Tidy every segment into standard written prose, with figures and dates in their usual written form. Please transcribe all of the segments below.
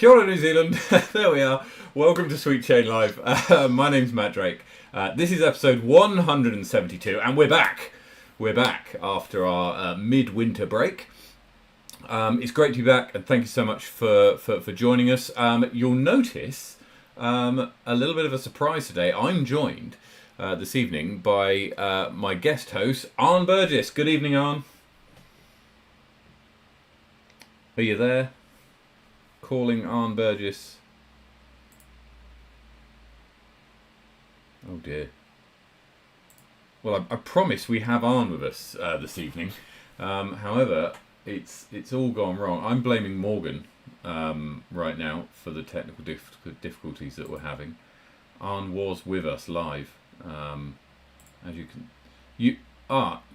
Kia ora, New Zealand. There we are. Welcome to Sweet Chain Live. My name's Matt Drake. This is episode 172, and we're back. We're back after our midwinter break. It's great to be back, and thank you so much for joining us. You'll notice a little bit of a surprise today. I'm joined this evening by my guest host, Arne Burgess. Good evening, Arne. Are you there? Calling Arne Burgess. Oh dear. Well, I promise we have Arne with us this evening. However, it's all gone wrong. I'm blaming Morgan right now for the technical difficulties that we're having. Arne was with us live. As you can,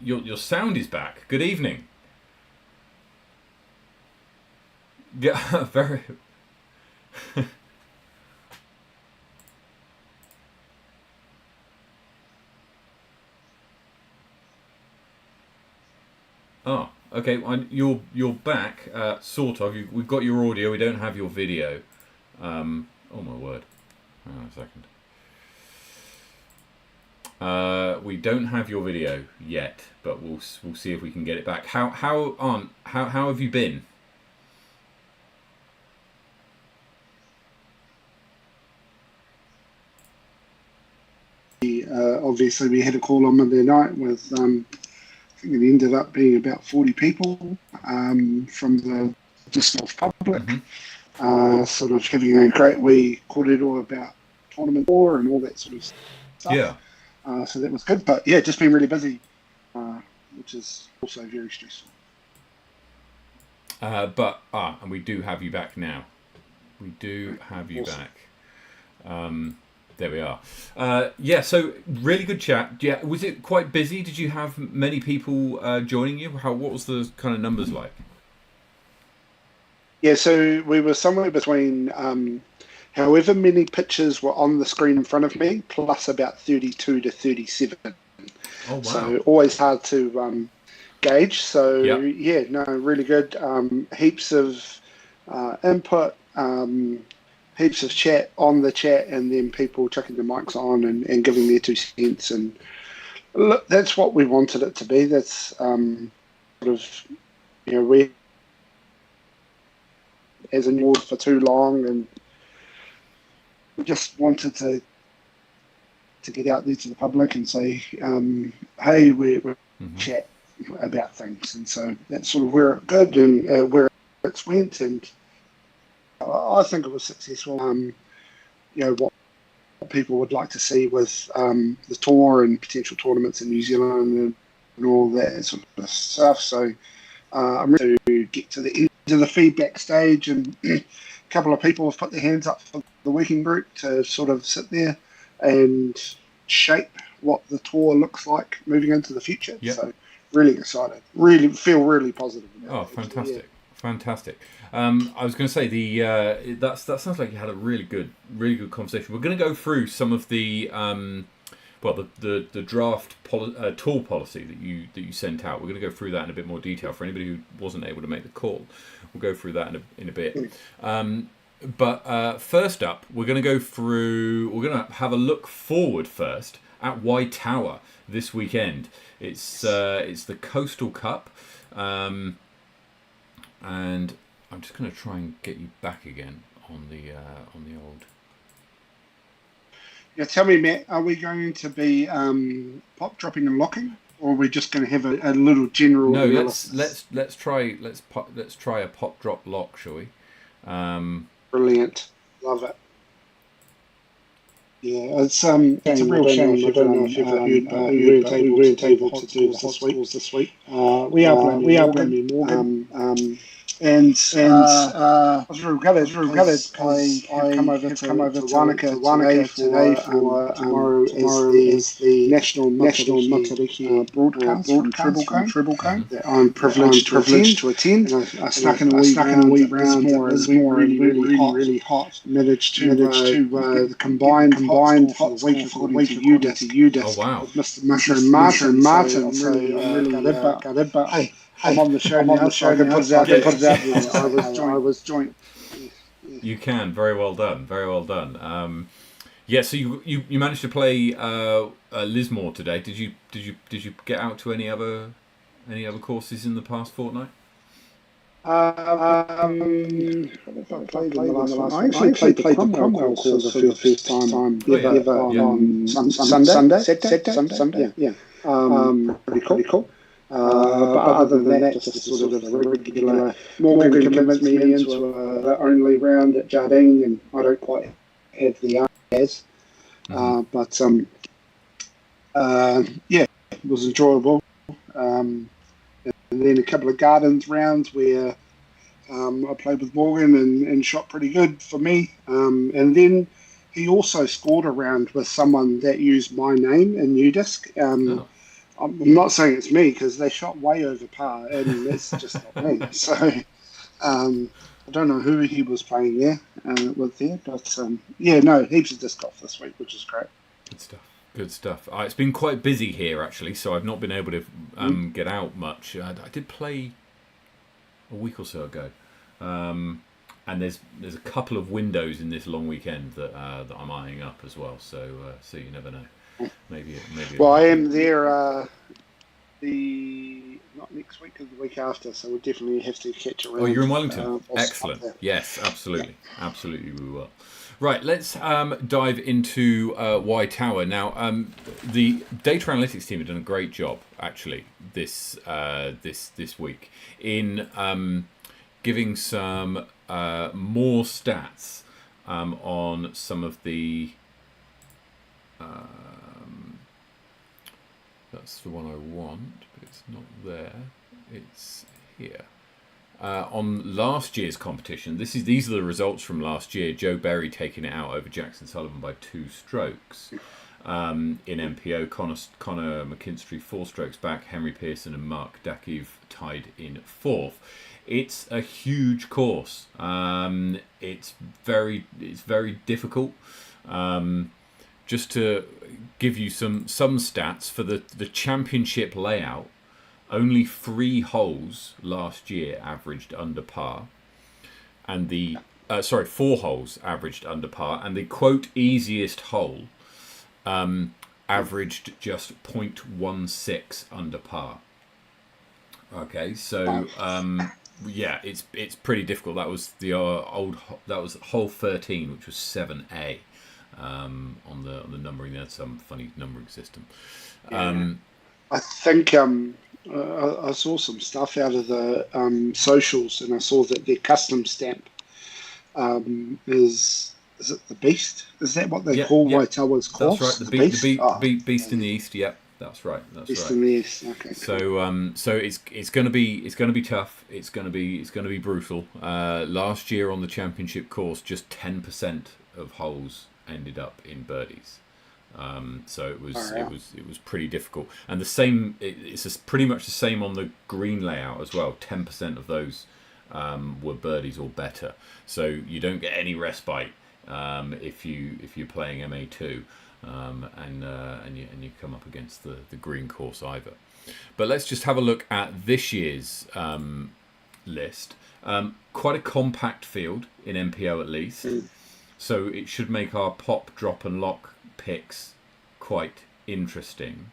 your sound is back. Good evening. Yeah, very. Oh, okay. You're back, sort of. We've got your audio. We don't have your video. Oh my word! Hang on a second. We don't have your video yet, but we'll see if we can get it back. How have you been? Obviously, we had a call on Monday night with, I think it ended up being about 40 people from the just North public, sort of having a great wee kōrero about tournament war and all that sort of stuff. Yeah. So that was good, but yeah, just been really busy, which is also very stressful. And we do have you back now. We do have you awesome. Back. There we are. Yeah, so really good chat. Yeah, was it quite busy? Did you have many people joining you? What was the kind of numbers like? Yeah, so we were somewhere between however many pictures were on the screen in front of me, plus about 32 to 37. Oh, wow. So always hard to gauge. So, Yep. Yeah, no, really good. Heaps of input, heaps of chat on the chat, and then people chucking the mics on and giving their 2 cents. And look, that's what we wanted it to be. That's sort of, we as an award for too long, and just wanted to get out there to the public and say, hey, we're chat about things. And so that's sort of where it good and where it's went, and I think it was successful. What people would like to see with the tour and potential tournaments in New Zealand and all that sort of stuff. So I'm ready to get to the end of the feedback stage, and a couple of people have put their hands up for the working group to sort of sit there and shape what the tour looks like moving into the future. Yep. So really excited. Really feel really positive about it. Fantastic. Yeah. Fantastic. I was going to say that sounds like you had a really good conversation. We're going to go through some of the the draft tour policy that you sent out. We're going to go through that in a bit more detail for anybody who wasn't able to make the call. We'll go through that in a bit. But first up, we're going to have a look forward first at Waitawa this weekend. It's the Coastal Cup. And I'm just going to try and get you back again on the old. Yeah, tell me, Matt, are we going to be pop dropping and locking, or are we just going to have a little general? No, analysis? let's try a pop drop lock, shall we? Brilliant, love it. Yeah, it's a real shame. I don't know if you've heard, but we weren't able to do this week. We are blaming Morgan. And I was really gutted because I come over to Wanaka today for tomorrow is the National Matariki broadcast from Treble Cone that I'm privileged to attend. And I snuck in a wee round this morning, really hot. Managed to the combined hot for the week of UDIS. Oh wow! With Mr. Martin. So I'm really gutted, but hey. I'm on the show now, so I can put it out there. I was joint. You can. Very well done. Very well done. Yeah. So you managed to play Lismore today. Did you get out to any other courses in the past fortnight? I played in the last one. I actually played the Cromwell course for the first time ever on Sunday. Sunday. Yeah. Pretty cool. But other than that, just sort of the regular. Morgan convinced me into the only round at Jardine, and I don't quite have the as. But yeah, it was enjoyable. And then a couple of Gardens rounds where I played with Morgan and shot pretty good for me. And then he also scored a round with someone that used my name in Nudisc. I'm not saying it's me because they shot way over par, and that's just not me. So I don't know who he was playing there with there, but yeah, no, heaps of disc golf this week, which is great. Good stuff. Good stuff. It's been quite busy here actually, so I've not been able to get out much. I did play a week or so ago, and there's a couple of windows in this long weekend that I'm eyeing up as well. So you never know. Maybe. Well, I am there not next week, but the week after, so we'll definitely have to catch around. Oh, you're in Wellington. Excellent. Yes, absolutely, absolutely, we will. Right, let's dive into Waitawa now. The data analytics team have done a great job actually this week in giving some more stats on some of the. That's the one I want, but it's not there. It's here. On last year's competition, these are the results from last year. Joe Berry taking it out over Jackson Sullivan by 2 strokes. In MPO, Connor McKinstry 4 strokes back. Henry Pearson and Mark Dakiv tied in 4th. It's a huge course. It's very difficult. Just to give you some stats for the championship layout, only 3 holes last year averaged under par, and 4 holes averaged under par, and the quote easiest hole averaged just 0.16 under par. Okay, so yeah, it's pretty difficult. That was that was hole 13, which was 7A. On the numbering, they had some funny numbering system. I think I saw some stuff out of the socials, and I saw that their custom stamp is it the Beast? Is that what they call Waitawa's course? That's right, the Beast in the East. Yeah, that's right. Beast in the East. Okay. So it's going to be tough. It's going to be brutal. Last year on the championship course, just 10% of holes ended up in birdies, so it was pretty difficult. And the same, it's pretty much the same on the green layout as well. 10% of those were birdies or better, so you don't get any respite if you're playing MA2 and you come up against the green course either. But let's just have a look at this year's list. Quite a compact field in MPO at least. So it should make our pop, drop and lock picks quite interesting.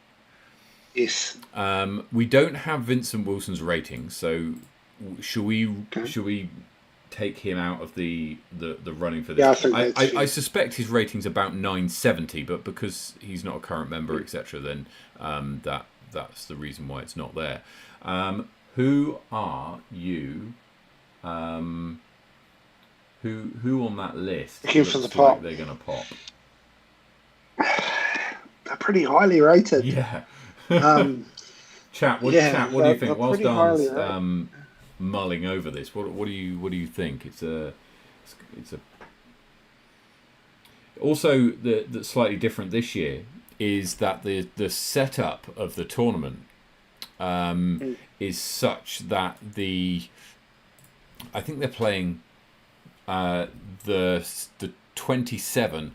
Yes. We don't have Vincent Wilson's rating, so should we take him out of the running for this? Yeah, I suspect his rating's about 970, but because he's not a current member, etc., then that's the reason why it's not there. Who are you? Who on that list looks like they're going to pop? They're pretty highly rated. Yeah. Chat. What do you think? Whilst Dan's mulling over this, what do you think? It's a. Also, that's slightly different this year is that the setup of the tournament is such that I think they're playing. The 27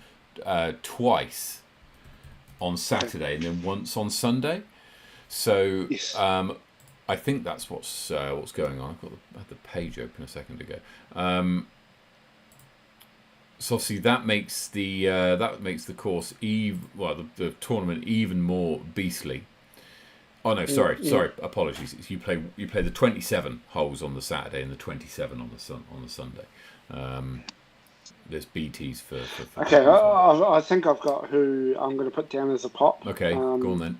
twice on Saturday and then once on Sunday. So yes. I think that's what's going on. I had the page open a second ago. So obviously that makes the course the tournament even more beastly. Oh no, sorry, apologies. You play the 27 holes on the Saturday and the 27 on the Sunday. There's BTs for Okay, well. I think I've got who I'm going to put down as a pop. Okay, go on then.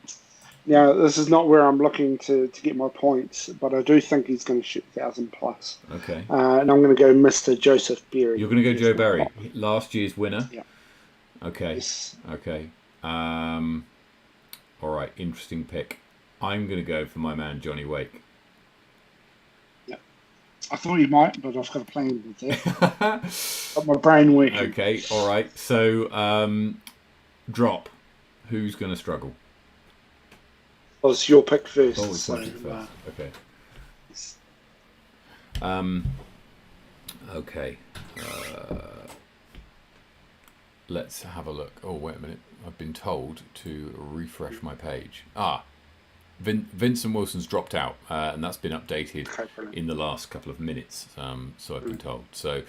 Now, this is not where I'm looking to get my points, but I do think he's going to shoot 1,000 plus. Okay. And I'm going to go Mr. Joseph Berry. You're going to go Joe Barry, last year's winner? Yeah. Okay. Yes. Okay. All right, interesting pick. I'm going to go for my man Johnny Wake. Yeah. I thought you might, but I've got a plan with that. Got my brain working. Okay, all right. So, drop. Who's going to struggle? Well, it's your pick first. Oh, it's my pick first. Okay. Yes. Okay. Let's have a look. Oh, wait a minute. I've been told to refresh my page. Vincent Wilson's dropped out, and that's been updated in the last couple of minutes. So I've been told. So,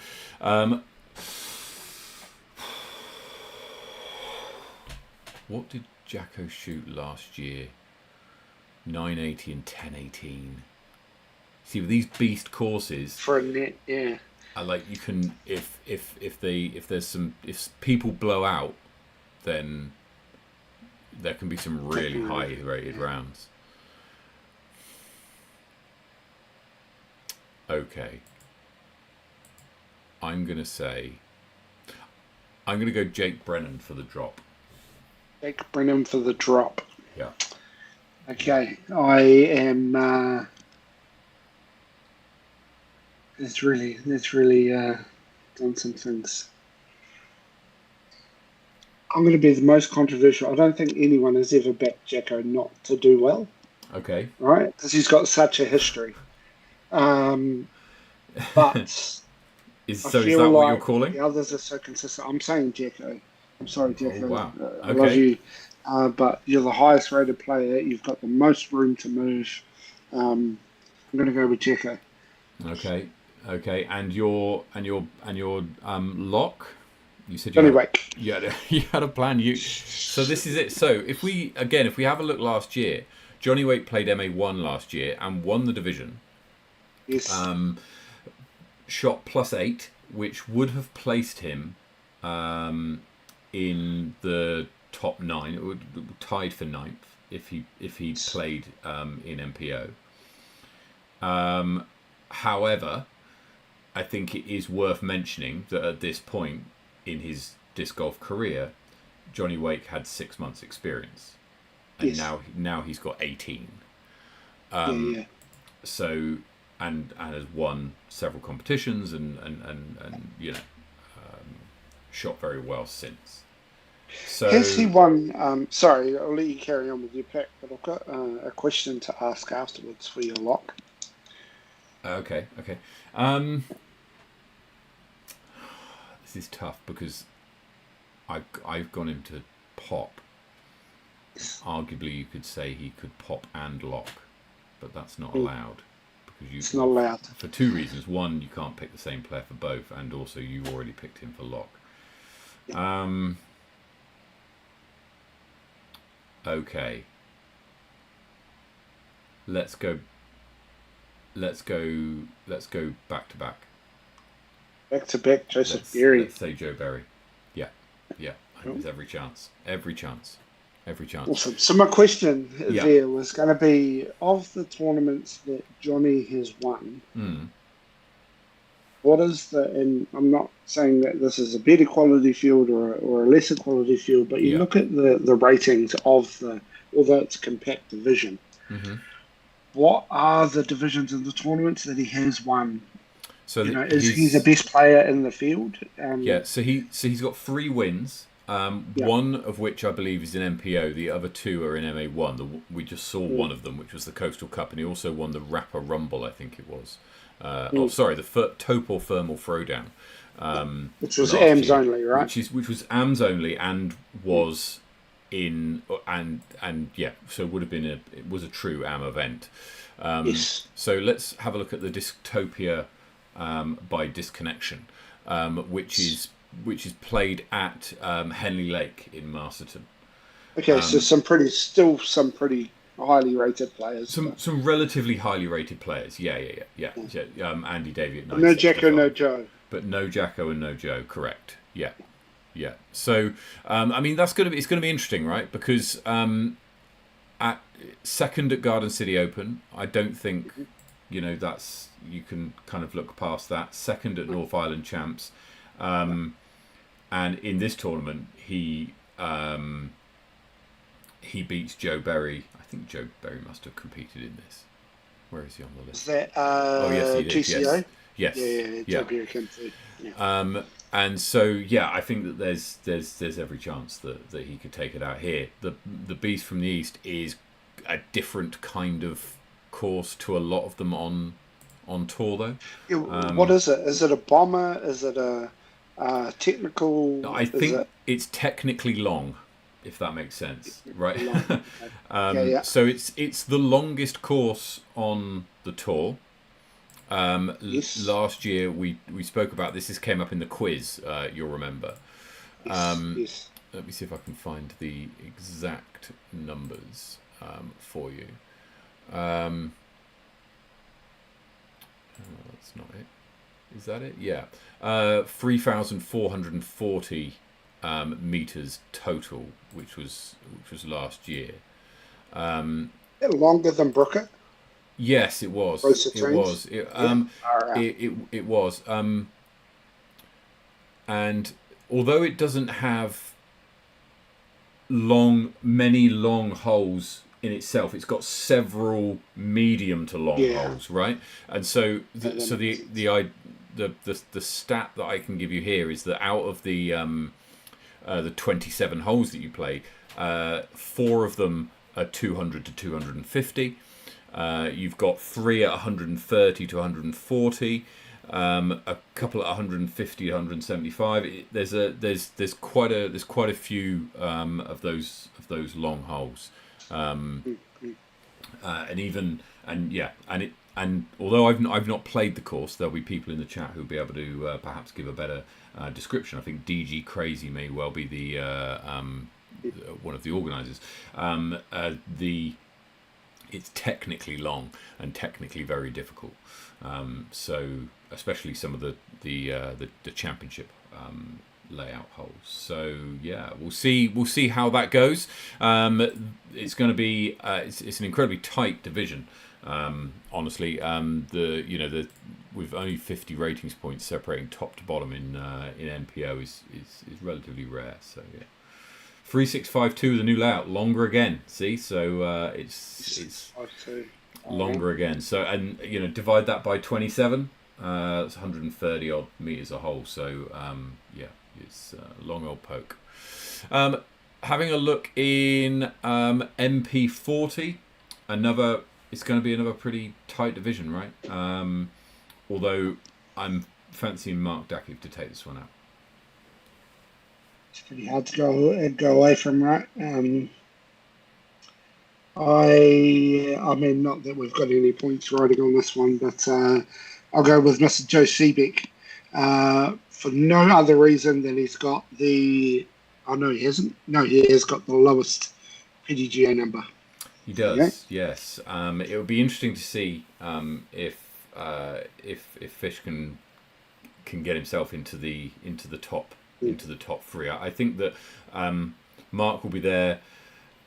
what did Jacko shoot last year? 980 and 1018. See, with these beast courses for a net, yeah. I like you can if people blow out, then there can be some really high rated rounds. Okay. I'm gonna go Jake Brennan for the drop. Jake Brennan for the drop. Yeah. Okay, I am. That's really done some things. I'm going to be the most controversial. I don't think anyone has ever backed Jacko not to do well. Okay. Right, because he's got such a history. But is that like what you're calling? The others are so consistent. I'm saying Jacko. I'm sorry, Jacko. Oh, wow. I love you. But you're the highest rated player. You've got the most room to move. I'm going to go with Jacko. Okay. And your lock? You said Johnny Wake. You had a plan. So this is it. So if we have a look last year, Johnny Wake played MA1 last year and won the division. Yes. Shot +8, which would have placed him in the top 9. It would tied for 9th if he played in MPO. However, I think it is worth mentioning that at this point in his disc golf career, Johnny Wake had 6 months experience, and now he's got 18. So and has won several competitions and shot very well since. So has he won? Sorry, I'll let you carry on with your pick, but I've got a question to ask afterwards for your lock. Okay. This is tough because I've gone him to pop. Arguably, you could say he could pop and lock, but that's not allowed because it's not allowed for 2 reasons. One, you can't pick the same player for both, and also you already picked him for lock. Okay. Let's go back to back. Back to back, Joseph Berry. Let's say Joe Berry. Yeah. I think there's every chance. Awesome. So my question there was going to be, of the tournaments that Johnny has won, what is and I'm not saying that this is a better quality field or a lesser quality field, but you look at the ratings of although it's a compact division, what are the divisions in the tournaments that he has won? So he's the best player in the field. So he's got 3 wins. One of which I believe is in MPO. The other 2 are in MA1. We just saw one of them, which was the Coastal Cup, and he also won the Rapper Rumble, I think it was. The Topor Thermal Throwdown, which was AMs only, right? Which was AMs only, and was in so it would have been it was a true AM event. So let's have a look at the Disctopia by Disconnection, which is which is played at Henley Lake in Masterton. Okay, so some pretty highly rated players. Some relatively highly rated players. Yeah. Andy Davey at 965. No Jacko, no Joe. But no Jacko and no Joe. Correct. Yeah. So I mean it's going to be interesting, right? Because at second at Garden City Open, I don't think that's you can kind of look past that. Second at North Island Champs, and in this tournament he beats Joe Berry. I think Joe Berry must have competed in this. Where is he on the list? Is that yes, he did. GCO? Yes. Yeah. Joe Berry came through. Yeah. And so I think that there's every chance that he could take it out here. The Beast from the East is a different kind of course to a lot of them on tour, though. What is it? Is it a bomber? Is it a technical? I think it's technically long, if that makes sense, right? So it's the longest course on the tour. Yes. Last year we spoke about this. This came up in the quiz. You'll remember. Yes. Let me see if I can find the exact numbers for you. That's not it. Is that it? Yeah. 3,440 meters total, which was last year. Longer than Brookett. Yes, it was. It was. It was. And although it doesn't have many long holes in itself, it's got several medium to long holes, right? And so the stat that I can give you here is that out of the 27 holes that you play, 4 of them are 200 to 250. You've got 3 at 130 to 140, a couple at 150 to 175. There's quite a few of those long holes, and although I've not played the course, there'll be people in the chat who'll be able to perhaps give a better description. I think DG Crazy may well be the one of the organisers. It's technically long and technically very difficult. So especially some of the championship layout holes. So we'll see how that goes. It's going to be it's an incredibly tight division. Honestly, with only 50 ratings points separating top to bottom in NPO is relatively rare. So 3652, the new layout, longer again. See, so it's longer again. So divide that by 27. That's 130 odd meters a hole. So it's a long old poke. Having a look in MP40, it's going to be another pretty tight division, right? Although I'm fancying Mark Dakiv to take this one out. It's pretty hard to go away from, right? I mean, not that we've got any points riding on this one, but I'll go with Mr. Joe Seebeck for no other reason than he's got he hasn't. No, he has got the lowest PDGA number. He does, yes. It would be interesting to see if Fish can get himself into the top 3. I think that Mark will be there.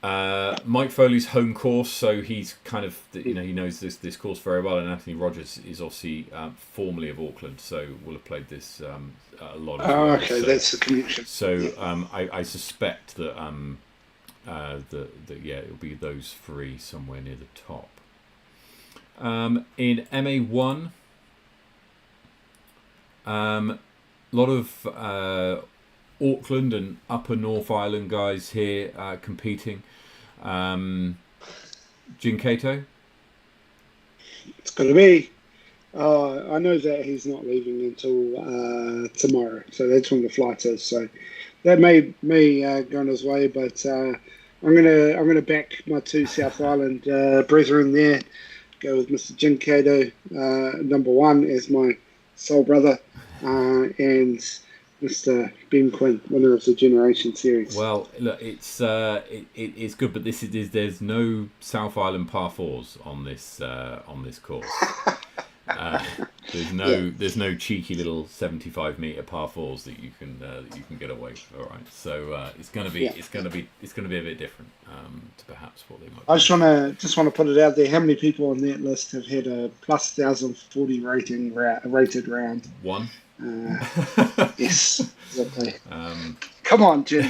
Mike Foley's home course, so he's kind of he knows this course very well, and Anthony Rogers is obviously formerly of Auckland, so will have played this a lot as well. Okay, so, that's the connection. So I suspect that it'll be those 3 somewhere near the top. In MA1, a lot of Auckland and Upper North Island guys here competing. Jinkato? It's going to be. I know that he's not leaving until tomorrow, so that's when the flight is. So that may go on his way, but I'm gonna back my 2 South Island brethren there. Go with Mr. Jinkato, number 1 as my soul brother, and Mr. Ben Quinn, winner of the Generation Series. Well, look, it's good, but there's no South Island par fours on this course. There's no cheeky little 75-meter par fours that you can get away with. All right, so it's gonna be a bit different to perhaps what they might. I just want to put it out there. How many people on that list have had a plus 1,040 rated round? One. Yes, exactly. Come on, Jim.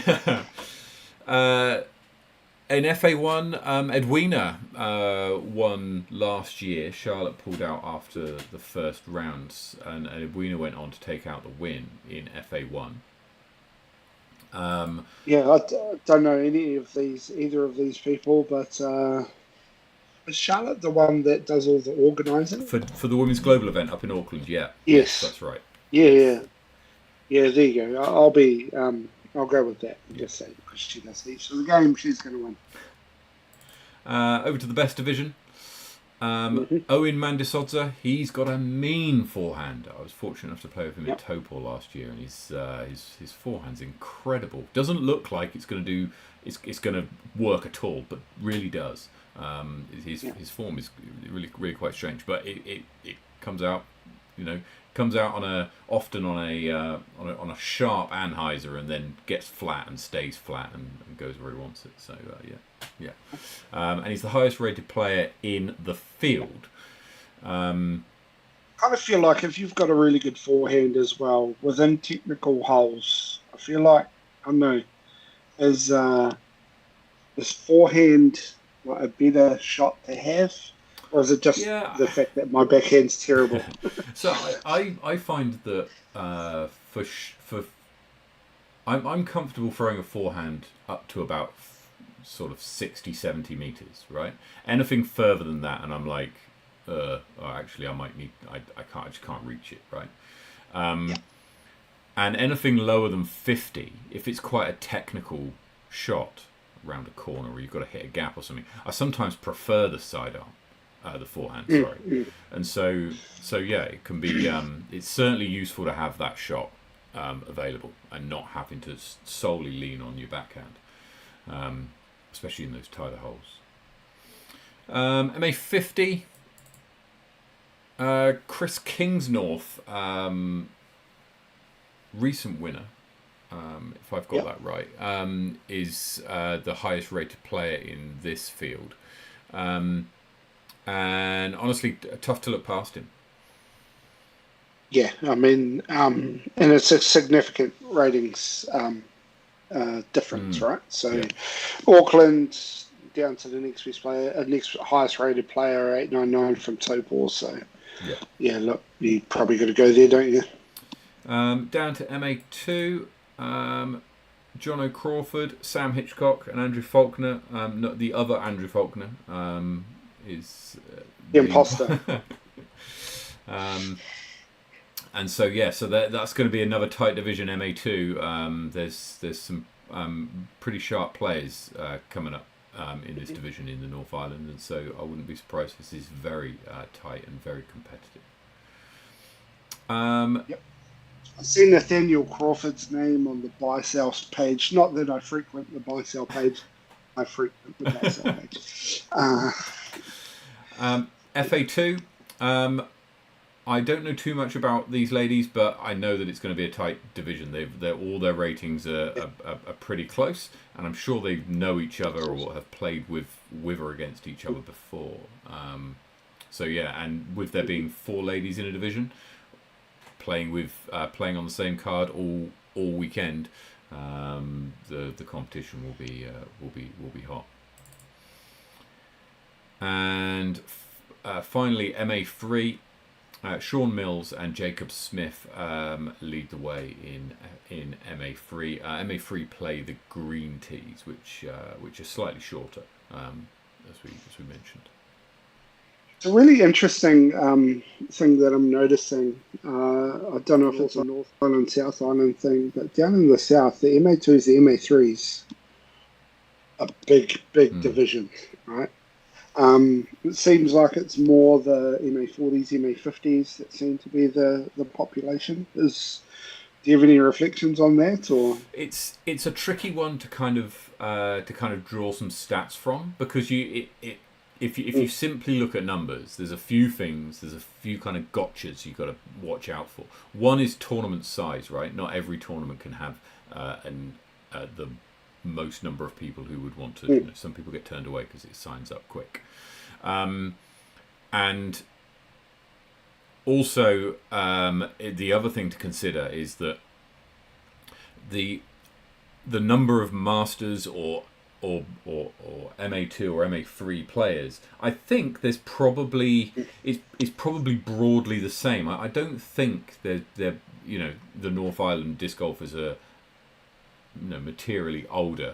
In FA1, Edwina won last year. Charlotte pulled out after the first rounds, and Edwina went on to take out the win in FA1. Yeah, I don't know either of these people, but is Charlotte the one that does all the organising? For the Women's Global event up in Auckland, yeah. Yes, that's right. Yeah. There you go. I'll go with that. Just say because she does each of the game, she's going to win. Over to the best division. Owen Mandisodza, he's got a mean forehand. I was fortunate enough to play with him at Topor last year, and his forehand's incredible. Doesn't look like it's going to work at all, but really does. His form is really quite strange, but it comes out, often on a sharp anhyzer, and then gets flat and stays flat and goes where he wants it. So and he's the highest rated player in the field. I kind of feel like if you've got a really good forehand as well within technical holes, I feel like is forehand like a better shot to have? Or is it just the fact that my backhand's terrible? So I find that I'm comfortable throwing a forehand up to about sort of 60, 70 meters, right? Anything further than that, and I'm like, actually, I just can't reach it, right? And anything lower than 50, if it's quite a technical shot around a corner where you've got to hit a gap or something, I sometimes prefer the sidearm. The forehand, sorry. And so it can be. It's certainly useful to have that shot available and not having to solely lean on your backhand, especially in those tighter holes. MA50. Chris Kingsnorth, recent winner, if I've got that right, is the highest rated player in this field. And honestly, tough to look past him. Yeah, I mean, and it's a significant ratings difference, right? So Auckland down to the next best player, next highest rated player, 899 from Topor. So look, you probably got to go there, don't you? Down to MA2, John O'Crawford, Sam Hitchcock, and Andrew Faulkner. Not the other Andrew Faulkner. Is the imposter. And so that's going to be another tight division, MA2. There's some pretty sharp players coming up in this division in the North Island, and so I wouldn't be surprised if this is very tight and very competitive. I've seen Nathaniel Crawford's name on the buy-sell page. Not that I frequent the buy-sell page. I frequent the buy-sell page. FA2. I don't know too much about these ladies, but I know that it's going to be a tight division. All their ratings are pretty close, and I'm sure they know each other or have played with or against each other before. And with there being 4 ladies in a division, playing on the same card all weekend, the competition will be hot. And finally, MA3. Sean Mills and Jacob Smith lead the way in MA3. MA3 play the green tees, which are slightly shorter, as we mentioned. It's a really interesting thing that I'm noticing. I don't know if it's a North Island, South Island thing, but down in the south, the MA2s, the MA3s, a big division, right? It seems like it's more the MA40s, MA50s that seem to be the population. Is Do you have any reflections on that, or It's a tricky one to kind of draw some stats from, because if you simply look at numbers, there's a few kind of gotchas you've got to watch out for. One is tournament size, right? Not every tournament can have the most number of people who would want to. Some people get turned away because it signs up quick, and also the other thing to consider is that the number of masters or MA2 or MA3 players, I think there's probably it's probably broadly the same. I don't think they're the North Island disc golfers are materially older.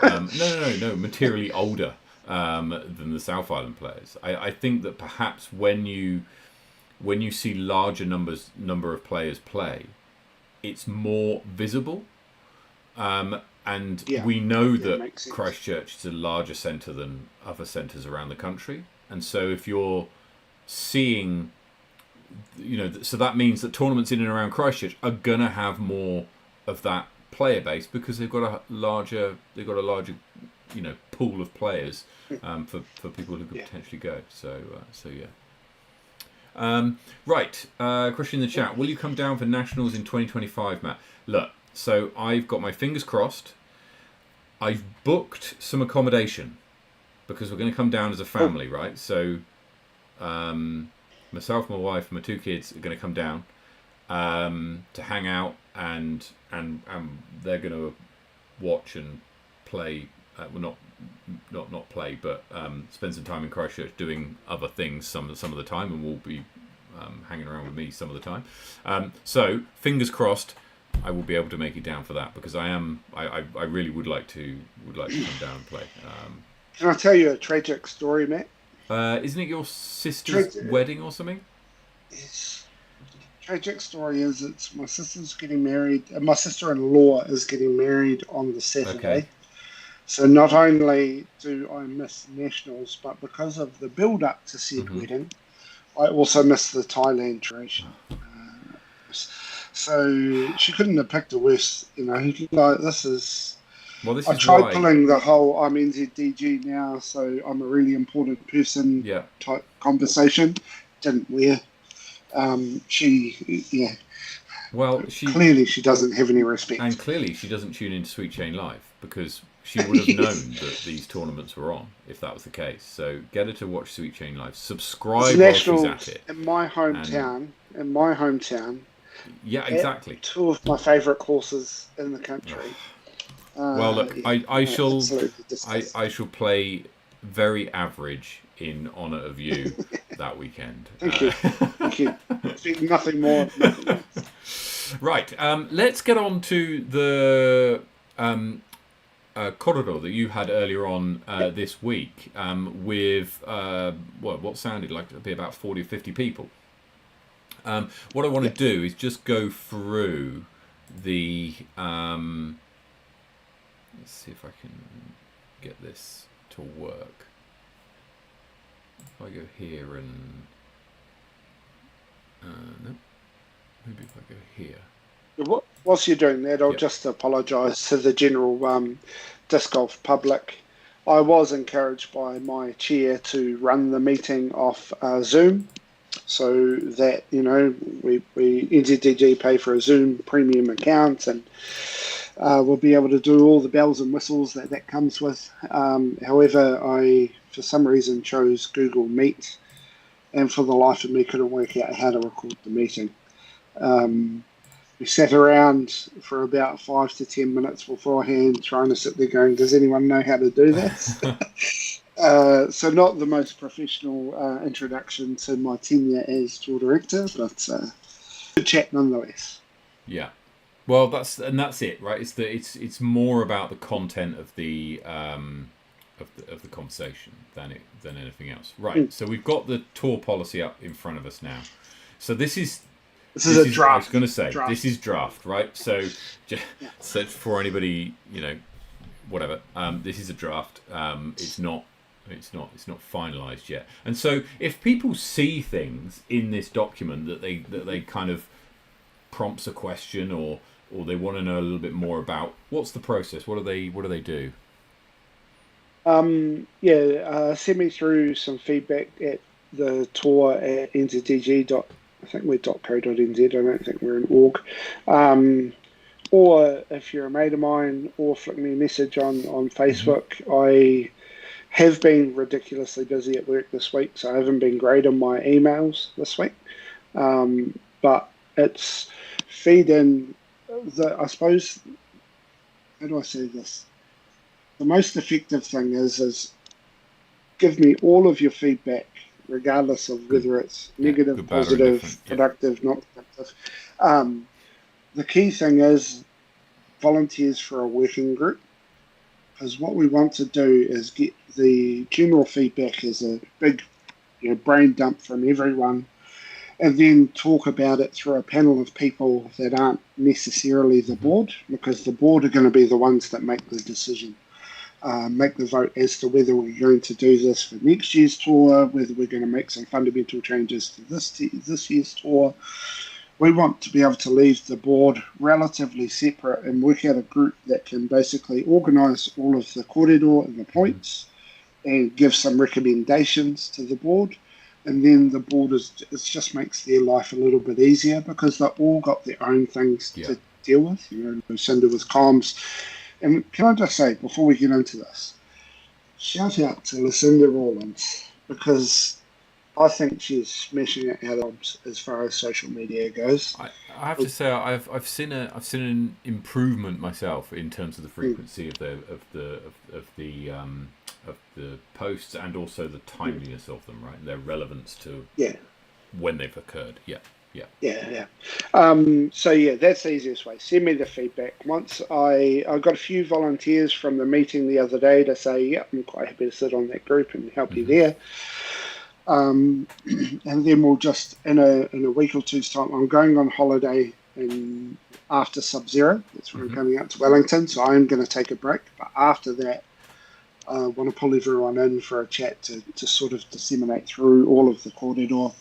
No, materially older than the South Island players. I think that perhaps when you see larger number of players play, it's more visible. And we know that Christchurch is a larger centre than other centres around the country. And so if you're seeing, so that means that tournaments in and around Christchurch are going to have more of that player base, because they've got a larger pool of players for people who could potentially go. So yeah. Right. Question in the chat. Will you come down for Nationals in 2025, Matt? Look, so I've got my fingers crossed. I've booked some accommodation because we're going to come down as a family, right? So myself, my wife, my 2 kids are going to come down to hang out, and they're going to watch and play. Well, not play, but spend some time in Christchurch doing other things some of the time, and we'll be hanging around with me some of the time. So fingers crossed, I will be able to make it down for that, because I really would like to come down and play. Can I tell you a tragic story, Matt? Isn't it your sister's wedding or something? Yes. Tragic story is it's my sister's getting married. My sister-in-law is getting married on the Saturday. Okay. So not only do I miss Nationals, but because of the build-up to said wedding, I also miss the Thailand duration. So she couldn't have picked a worse, this is... Well, this I is tried right. pulling the whole I'm NZDG now, so I'm a really important person type conversation. Didn't wear. Well, clearly she doesn't have any respect. And clearly she doesn't tune into Sweet Chain Live, because she would have known that these tournaments were on if that was the case. So get her to watch Sweet Chain Live. Subscribe while she's at it. In my hometown. Yeah, exactly. 2 of my favourite courses in the country. Well, look, I shall play very average in honour of you that weekend. Thank you. Thank you. Nothing more. Nothing less. Right. Let's get on to the corridor that you had earlier on this week with what sounded like to be about 40 or 50 people. What I want to do is just go through the... let's see if I can get this to work. If I go here and... no. Maybe if I go here. Whilst you're doing that, I'll just apologise to the general disc golf public. I was encouraged by my chair to run the meeting off Zoom, so that we NZDG pay for a Zoom premium account, and we'll be able to do all the bells and whistles that comes with. However, I for some reason chose Google Meet, and for the life of me couldn't work out how to record the meeting. We sat around for about 5 to 10 minutes beforehand trying to sit there going, does anyone know how to do this? So not the most professional introduction to my tenure as tour director, but good chat nonetheless. Yeah. Well, that's it, right? It's more about the content of the conversation than anything else, right? So we've got the tour policy up in front of us now. So this is a draft. I was going to say this is draft, right? So so for anybody, whatever. This is a draft. It's not finalised yet. And so if people see things in this document that they kind of prompts a question or they want to know a little bit more about, what's the process? What do they do? Send me through some feedback at the tour at nzdg. I think we're .co.nz. I don't think we're an org. Or if you're a mate of mine, or flick me a message on Facebook. I have been ridiculously busy at work this week, so I haven't been great on my emails this week. But it's feed in I suppose, how do I say this? The most effective thing is give me all of your feedback, regardless of whether it's negative, good, bad, positive, productive, not productive. The key thing is volunteers for a working group, because what we want to do is get the general feedback as a big brain dump from everyone, and then talk about it through a panel of people that aren't necessarily the board, because the board are going to be the ones that make the decision. Make the vote as to whether we're going to do this for next year's tour, whether we're going to make some fundamental changes to this year's tour. We want to be able to leave the board relatively separate and work out a group that can basically organise all of the kōrero and the points and give some recommendations to the board. And then the board it just makes their life a little bit easier, because they've all got their own things to deal with. Lucinda with comms. And can I just say, before we get into this, shout out to Lucinda Rawlins, because I think she's smashing it out as far as social media goes. I have to say, I've seen an improvement myself in terms of the frequency of the posts, and also the timeliness of them, right? Their relevance to when they've occurred. Yeah. That's the easiest way. Send me the feedback. Once I got a few volunteers from the meeting the other day to say, I'm quite happy to sit on that group and help you there. And then we'll just in a week or two's time, I'm going on holiday after Sub-Zero. That's when I'm coming out to Wellington, so I'm going to take a break. But after that, I want to pull everyone in for a chat to sort of disseminate through all of the kōrero.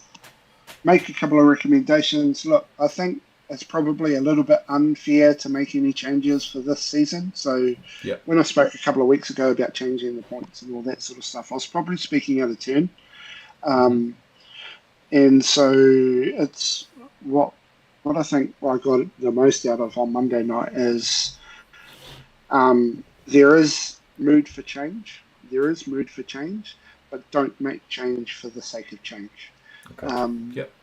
Make a couple of recommendations. Look, I think it's probably a little bit unfair to make any changes for this season. So when I spoke a couple of weeks ago about changing the points and all that sort of stuff, I was probably speaking out of turn. And so it's what I think I got the most out of on Monday night is there is mood for change. There is mood for change, but don't make change for the sake of change.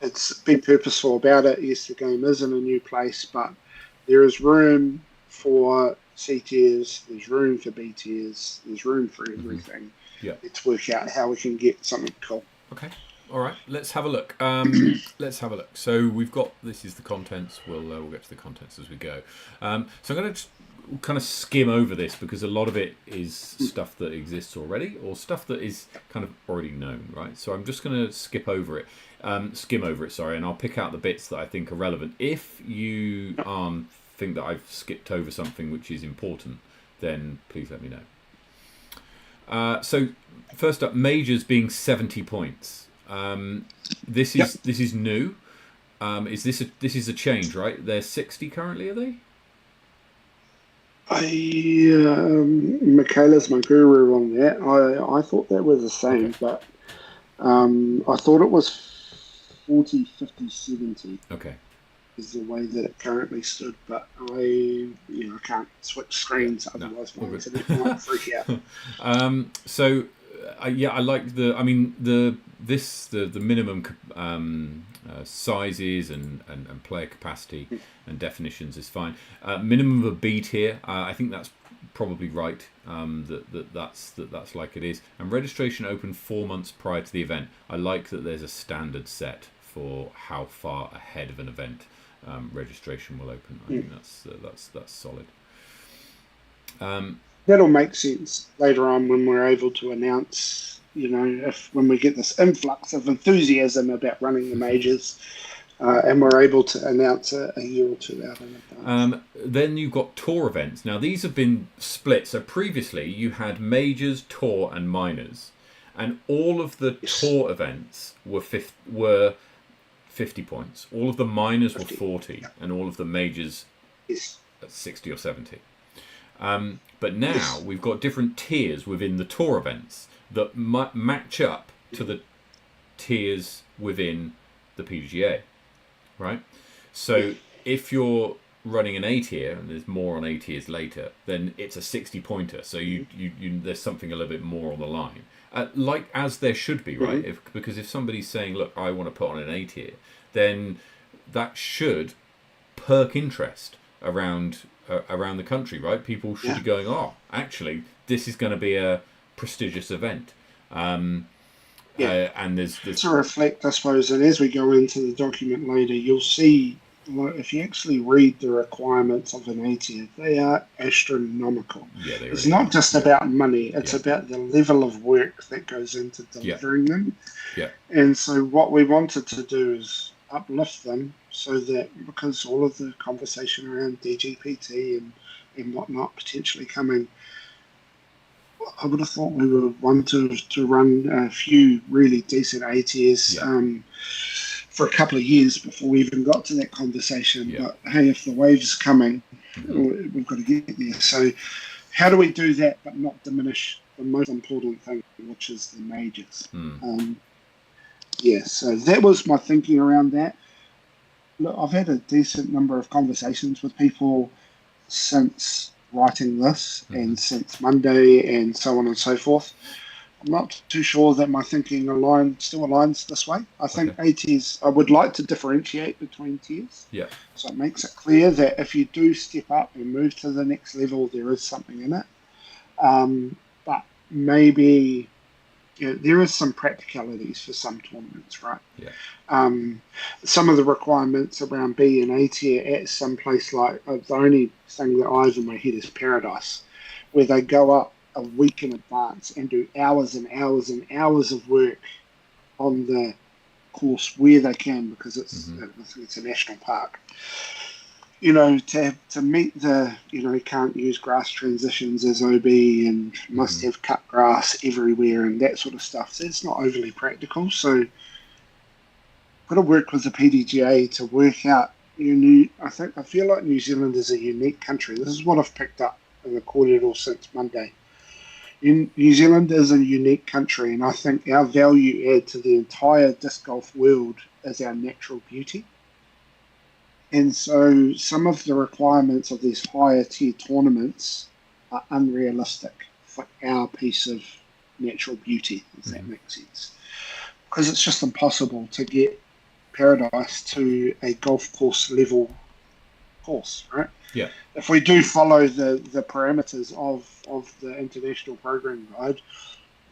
It's be purposeful about it. Yes, the game is in a new place, but there is room for C tiers, there's room for B tiers, there's room for everything. Let's work out how we can get something cool. Okay. All right. Let's have a look. So we've got, this is the contents. We'll get to the contents as we go. So I'm going to kind of skim over this, because a lot of it is stuff that exists already, or stuff that is kind of already known, right? So I'm just going to skim over it, and I'll pick out the bits that I think are relevant. If you think that I've skipped over something which is important, then please let me know. So first up, majors being 70 points. This is new. This is a change, right? They're 60 currently, are they? Michaela's my guru on that. I thought that was the same, but I thought it was 40, 50, 70. Okay. Is the way that it currently stood, but I can't switch screens, otherwise my internet might freak out. I like the minimum sizes and player capacity and definitions is fine. Minimum of a B tier, I think that's probably right. That's like it is. And registration open 4 months prior to the event. I like that there's a standard set for how far ahead of an event registration will open. I think that's solid. That'll make sense later on when we're able to announce, when we get this influx of enthusiasm about running the majors, and we're able to announce a year or two out in advance. Then you've got tour events. Now these have been split. So previously you had majors, tour, and minors, and all of the tour events were 50 points. All of the minors were 50. 40, Yep. and all of the majors Yes. at 60 or 70. But now we've got different tiers within the tour events that match up to the tiers within the PDGA, right? So if you're running an A tier, and there's more on A tiers later, then it's a 60 pointer. So you there's something a little bit more on the line, like as there should be, right? Because if somebody's saying, look, I want to put on an A tier, then that should perk interest around the country, right? People should be going, oh, actually, this is going to be a prestigious event. And there's to reflect, I suppose, and as we go into the document later, you'll see, like, if you actually read the requirements of an A tier, they are astronomical. Yeah, they it's really not are. just about money, it's about the level of work that goes into delivering them. Yeah. And so what we wanted to do is uplift them so that, because all of the conversation around DGPT and whatnot potentially coming, I would have thought we would want to run a few really decent A tiers for a couple of years before we even got to that conversation. Yeah. But hey, if the wave's coming, we've got to get there. So how do we do that but not diminish the most important thing, which is the majors? So that was my thinking around that. Look, I've had a decent number of conversations with people since writing this and since Monday and so on and so forth. I'm not too sure that my thinking still aligns this way. I think A tiers, I would like to differentiate between tiers. Yeah. So it makes it clear that if you do step up and move to the next level, there is something in it. But maybe there is some practicalities for some tournaments, right? Yeah. Some of the requirements around B and A tier at some place like, the only thing that I have in my head is Paradise, where they go up a week in advance and do hours and hours and hours of work on the course where they can, because it's I think it's a national park. To meet the, you can't use grass transitions as OB and must have cut grass everywhere and that sort of stuff. So it's not overly practical. So got to work with the PDGA to work out. I feel like New Zealand is a unique country. This is what I've picked up and recorded all since Monday. New Zealand is a unique country, and I think our value add to the entire disc golf world is our natural beauty. And so some of the requirements of these higher tier tournaments are unrealistic for our piece of natural beauty, if that makes sense. Because it's just impossible to get Paradise to a golf course level course, right? Yeah. If we do follow the parameters of the international program guide,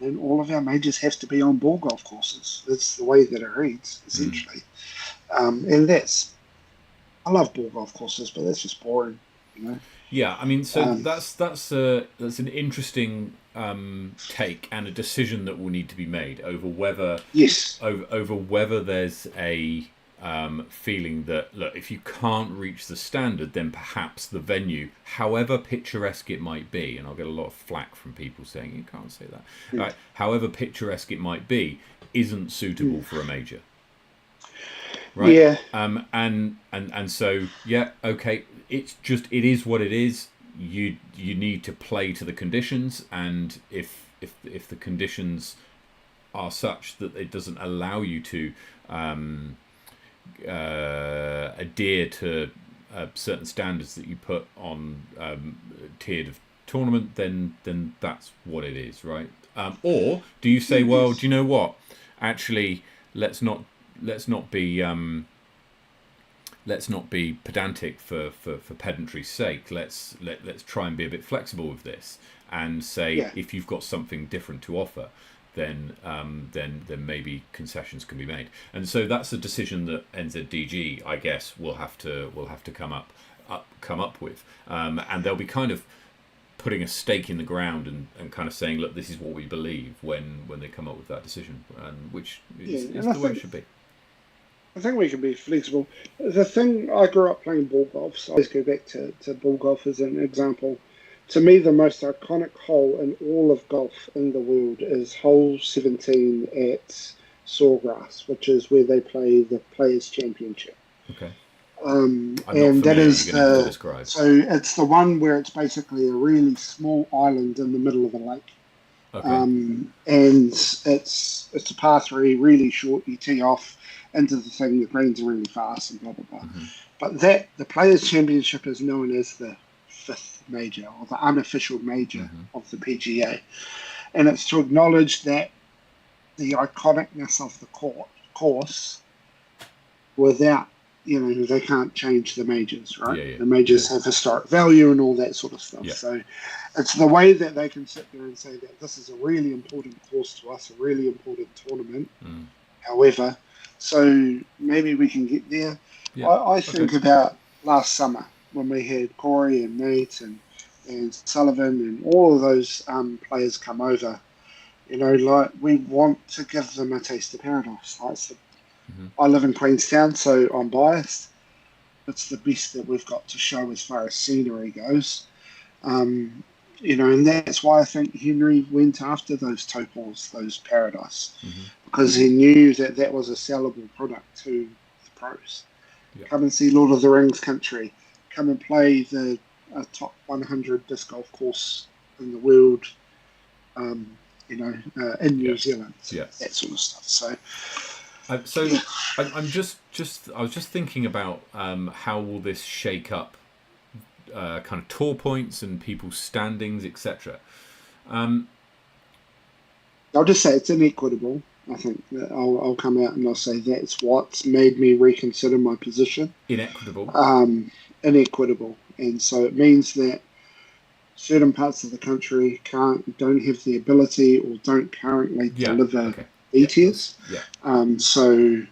then all of our majors have to be on ball golf courses. That's the way that it reads, essentially. And I love ball golf courses, but that's just boring, Yeah, I mean, so that's an interesting take and a decision that will need to be made over whether over whether there's a feeling that, look, if you can't reach the standard, then perhaps the venue, however picturesque it might be, and I'll get a lot of flack from people saying you can't say that, right? However picturesque it might be, isn't suitable for a major. Right. Yeah. And so okay. It is what it is. You need to play to the conditions, and if the conditions are such that it doesn't allow you to adhere to certain standards that you put on tiered tournament, then that's what it is, right? Or do you say, well, do you know what? Actually, let's not be pedantic for pedantry's sake. Let's try and be a bit flexible with this and say, if you've got something different to offer, then maybe concessions can be made. And so that's a decision that NZDG, I guess, will have to come up with, and they'll be kind of putting a stake in the ground and kind of saying, look, this is what we believe when they come up with that decision, and which is the way it should be. I think we can be flexible. The thing, I grew up playing ball golf, so I always go back to ball golf as an example. To me, the most iconic hole in all of golf in the world is hole 17 at Sawgrass, which is where they play the Players' Championship. Okay. I'm not And that familiar. is You're going to have to describe. so it's the one where it's basically a really small island in the middle of a lake. Okay. And it's a par three, really short. You tee off into the thing. The greens are really fast and blah blah blah. Mm-hmm. But the Players' Championship is known as the fifth major or the unofficial major of the PGA, and it's to acknowledge that the iconicness of the course without, they can't change the majors, right? Yeah. The majors have historic value and all that sort of stuff. Yeah. So it's the way that they can sit there and say that this is a really important course to us, a really important tournament. However, so maybe we can get there. Yeah. I think about last summer when we had Corey and Nate and Sullivan and all of those players come over. Like we want to give them a taste of paradise. Like I live in Queenstown, so I'm biased. It's the best that we've got to show as far as scenery goes. And that's why I think Henry went after those topals, those paradise, because he knew that that was a sellable product to the pros. Yeah. Come and see Lord of the Rings country. Come and play the top 100 disc golf course in the world. In New Zealand, that sort of stuff. So I was just thinking about how will this shake up kind of tour points and people's standings, etc. I'll just say it's inequitable. I think that I'll come out and I'll say that's what's made me reconsider my position. Inequitable. Inequitable, and so it means that certain parts of the country don't have the ability or don't currently deliver ETS. So,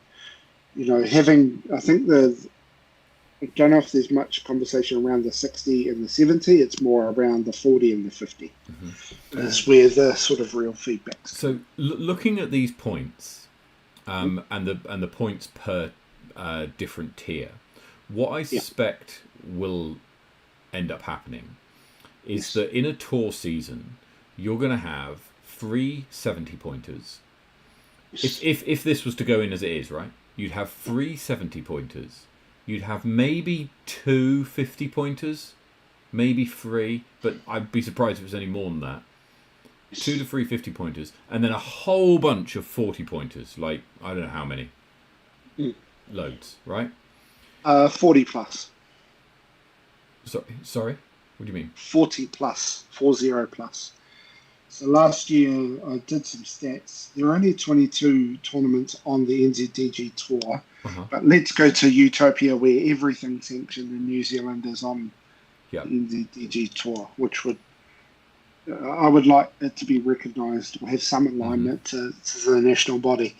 having, I think I don't know if there's much conversation around the 60 and the 70. It's more around the 40 and the 50. That's where the sort of real feedback. So, looking at these points, and the points per different tier, what I suspect will end up happening is that in a tour season, you're going to have 3 70-pointers. If this was to go in as it is, right, you'd have 3 70-pointers. You'd have maybe 2 50-pointers, maybe 3, but I'd be surprised if it was any more than that. 2 to 3 50-pointers, and then a whole bunch of 40-pointers, like, I don't know how many. Loads, right? 40 plus. Sorry? What do you mean? 40 plus, 40 plus. So last year I did some stats. There are only 22 tournaments on the NZDG tour, but let's go to Utopia where everything's sanctioned in New Zealand is on the NZDG tour, which I would like it to be recognised or have some alignment to the national body.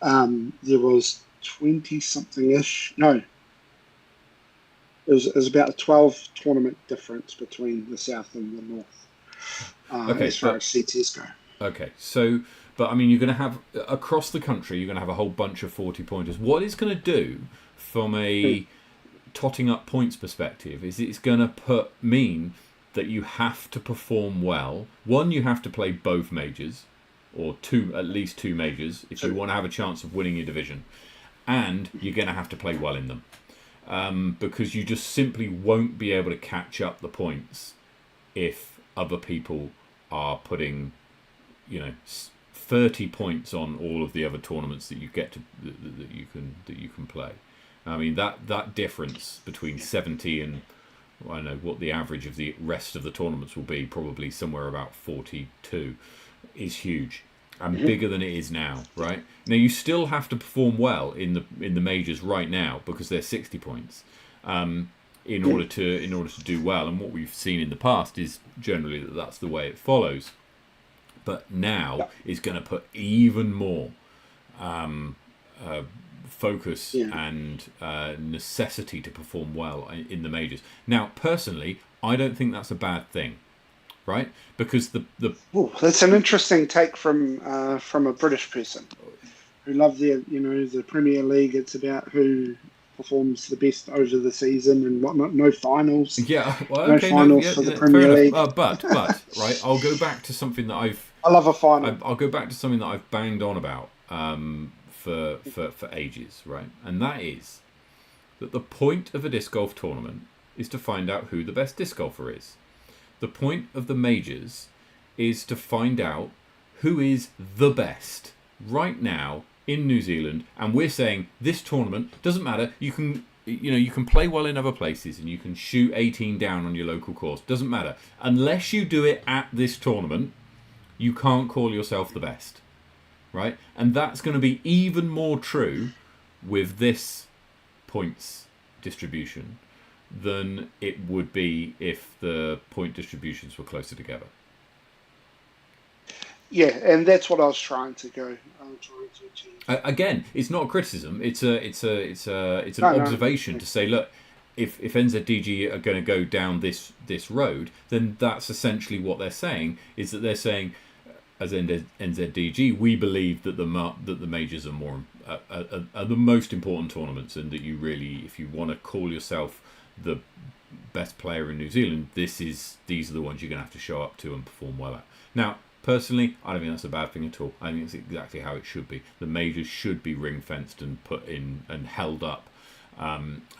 There was 20-something-ish. No. It was about a 12 tournament difference between the south and the north as far as CTs go. Okay, so, but I mean, you're going to have, across the country, you're going to have a whole bunch of 40-pointers. What it's going to do from a totting up points perspective is it's going to mean that you have to perform well. One, you have to play both majors, or at least two majors, if you want to have a chance of winning your division. And you're going to have to play well in them. Because you just simply won't be able to catch up the points if other people are putting, 30 points on all of the other tournaments that you get to that you can play. I mean that difference between 70 and I don't know what the average of the rest of the tournaments will be, probably somewhere about 42, is huge. And bigger than it is now, right? Now you still have to perform well in the majors right now because they're 60 points in order to do well. And what we've seen in the past is generally that's the way it follows. But now it's going to put even more focus and necessity to perform well in the majors. Now, personally, I don't think that's a bad thing. Right, because that's an interesting take from a British person who love the Premier League. It's about who performs the best over the season and whatnot. No finals. Yeah, well, no finals for the Premier League. But right, I'll go back to something that I love a final. I'll go back to something that I've banged on about for ages, right? And that is that the point of a disc golf tournament is to find out who the best disc golfer is. The point of the majors is to find out who is the best right now in New Zealand. And we're saying this tournament doesn't matter. You can play well in other places and you can shoot 18 down on your local course. Doesn't matter. Unless you do it at this tournament, you can't call yourself the best, right? And that's going to be even more true with this points distribution than it would be if the point distributions were closer together. Yeah, and that's what I was trying to achieve. Again, it's not a criticism. It's an observation to say, look, if NZDG are going to go down this road, then that's essentially what they're saying. Is that they're saying, as NZDG, we believe that the majors are are the most important tournaments, and that you really, if you want to call yourself the best player in New Zealand, these are the ones you're going to have to show up to and perform well at. Now, personally, I don't think that's a bad thing at all. I think it's exactly how it should be. The majors should be ring-fenced and put in and held up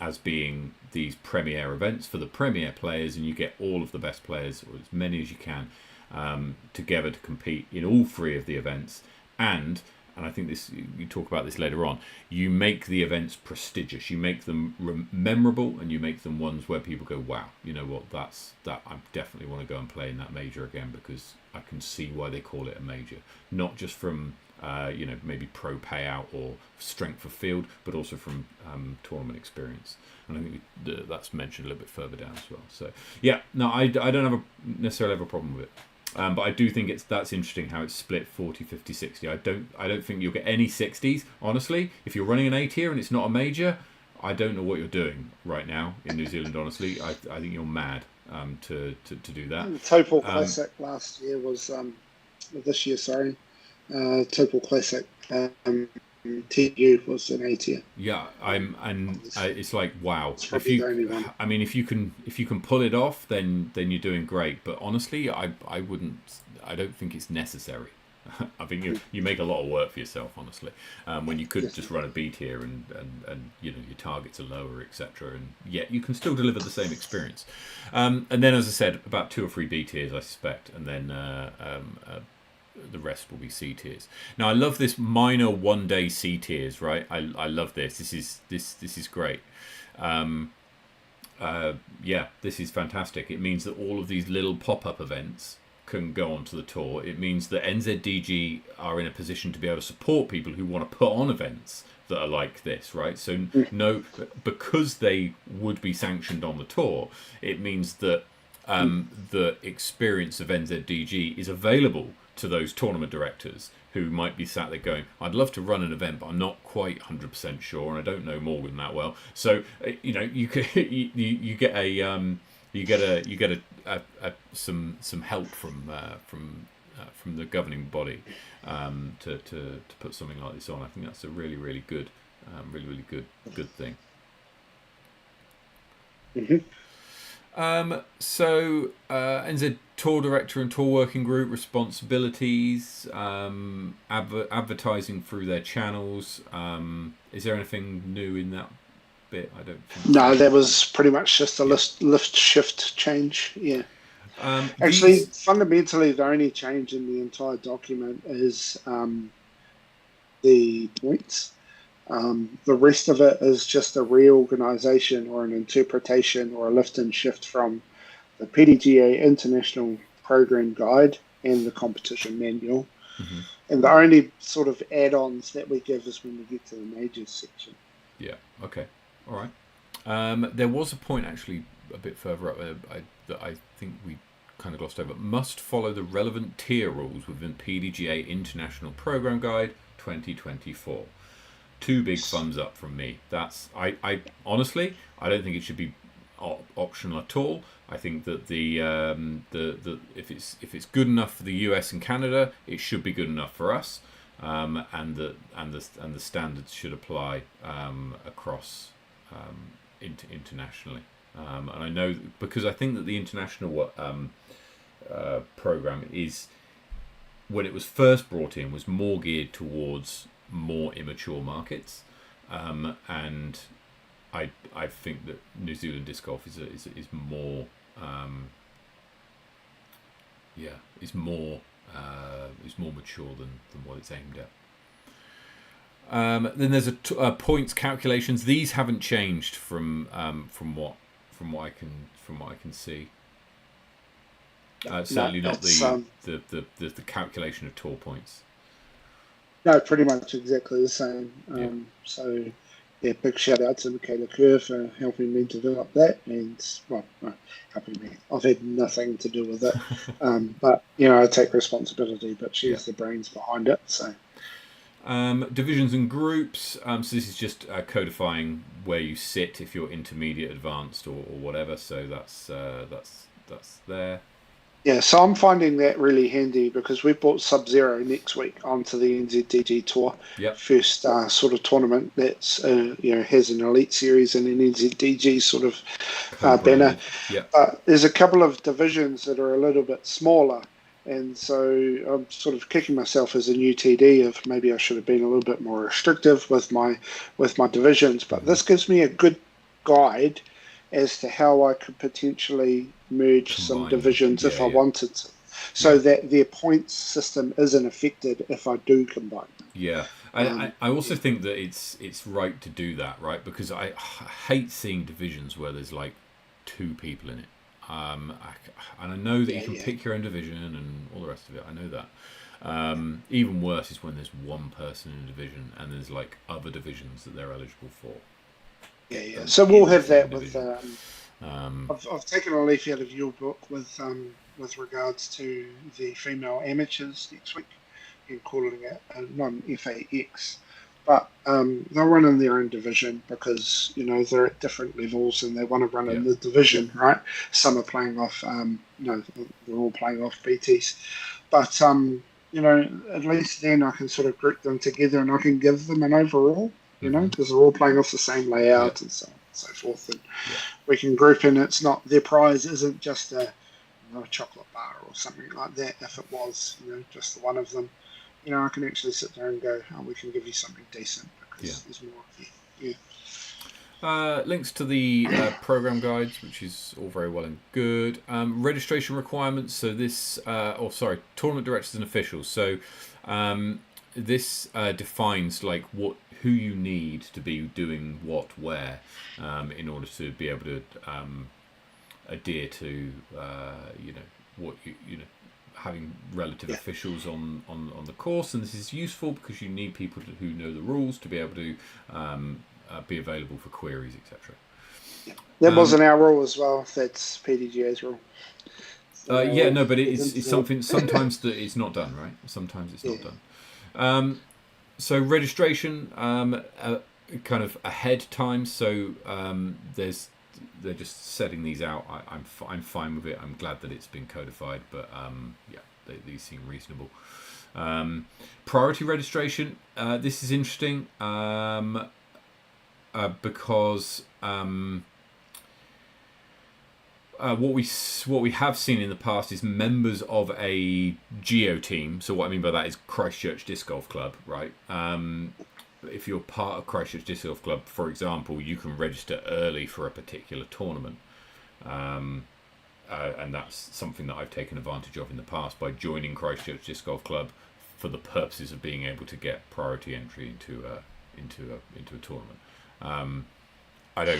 as being these premier events for the premier players, and you get all of the best players, or as many as you can, together to compete in all three of the events. And I think you talk about this later on, you make the events prestigious, you make them memorable, and you make them ones where people go, wow, you know what, I definitely want to go and play in that major again, because I can see why they call it a major. Not just from maybe pro payout or strength of field, but also from tournament experience. And I think that's mentioned a little bit further down as well. So yeah, no, I don't necessarily have a problem with it. But I do think that's interesting how it's split 40, 50, 60. I don't think you'll get any 60s, honestly. If you're running an A tier and it's not a major, I don't know what you're doing right now in New Zealand, honestly. I think you're mad to do that. The Topol Classic last year was, this year, sorry. Topol Classic TU was an A tier. Yeah, it's like, wow. It's probably the only one. I mean, if you can pull it off, then you're doing great. But honestly, I don't think it's necessary. I think you make a lot of work for yourself, honestly, when you could just run a B tier and your targets are lower, etc. And yet you can still deliver the same experience. And then, as I said, about 2 or 3 B tiers, I suspect, and then the rest will be C tiers. Now, I love this minor 1-day C tiers, right? I love this. This is great. This is fantastic. It means that all of these little pop-up events can go onto the tour. It means that NZDG are in a position to be able to support people who want to put on events that are like this, right? So because they would be sanctioned on the tour, it means that the experience of NZDG is available to those tournament directors who might be sat there going, I'd love to run an event, but I'm not quite 100% sure, and I don't know Morgan that well. So you get some help from the governing body to put something like this on. I think that's a really, really good thing. Mm-hmm. NZ Tour Director and Tour Working Group responsibilities, advertising through their channels. Is there anything new in that bit? I don't think No, that was pretty much just a lift shift change. Yeah. Fundamentally, the only change in the entire document is the points. The rest of it is just a reorganization or an interpretation or a lift and shift from the PDGA International Program Guide and the competition manual. Mm-hmm. And the only sort of add-ons that we give is when we get to the majors section. Yeah, okay. All right. There was a point actually a bit further up that I think we kind of glossed over. Must follow the relevant tier rules within PDGA International Program Guide 2024. 2 big thumbs up from me. I honestly, I don't think it should be optional at all. I think that the if it's good enough for the US and Canada, it should be good enough for us, and the standards should apply across internationally. And I know, because I think that the international program is, when it was first brought in, was more geared towards more immature markets, and I think that New Zealand disc golf is more is more mature than what it's aimed at. Then there's points calculations. These haven't changed from what I can see. Certainly not the calculation of tour points. No, pretty much exactly the same. So, yeah, big shout out to Michaela Kerr for helping me develop that, and helping me. I've had nothing to do with it, but I take responsibility. But she's the brains behind it. So, divisions and groups. So this is just codifying where you sit if you're intermediate, advanced, or whatever. So that's there. Yeah, so I'm finding that really handy because we brought Sub-Zero next week onto the NZDG Tour. Yep. First sort of tournament that's has an Elite Series and an NZDG sort of banner. Yep. There's a couple of divisions that are a little bit smaller, and so I'm sort of kicking myself as a new TD of maybe I should have been a little bit more restrictive with my divisions. But this gives me a good guide as to how I could potentially merge some divisions if I wanted to, so that their points system isn't affected if I do combine them. Yeah, I also think that it's right to do that, right? Because I hate seeing divisions where there's like 2 people in it. And I know that you can pick your own division and all the rest of it. I know that. Even worse is when there's 1 person in a division and there's like other divisions that they're eligible for. Yeah. So we'll have that with. I've taken a leaf out of your book with regards to the female amateurs next week. You're calling it non-FAX, but they'll run in their own division because they're at different levels and they want to run in the division, right? Some are playing off, they're all playing off BTs, but at least then I can sort of group them together and I can give them an overall. Because they're all playing off the same layout and so on and so forth. And we can group in. It's not their prize isn't just a chocolate bar or something like that. If it was, just the one of them, I can actually sit there and go, we can give you something decent because there's more of you. Links to the program guides, which is all very well and good. Registration requirements. So this, tournament directors and officials. So this defines like who you need to be doing what where in order to be able to adhere to what having relative officials on the course. And this is useful because you need people who know the rules to be able to be available for queries, etc. That wasn't our rule as well. That's PDGA's rule. So, but it's something sometimes that it's not done, right? Sometimes it's not done. So registration, kind of ahead time. So they're just setting these out. I'm fine with it. I'm glad that it's been codified. But these seem reasonable. Priority registration. This is interesting because what we have seen in the past is members of a geo team. So what I mean by that is Christchurch Disc Golf Club, right? If you're part of Christchurch Disc Golf Club, for example, you can register early for a particular tournament, and that's something that I've taken advantage of in the past by joining Christchurch Disc Golf Club for the purposes of being able to get priority entry into a tournament. I know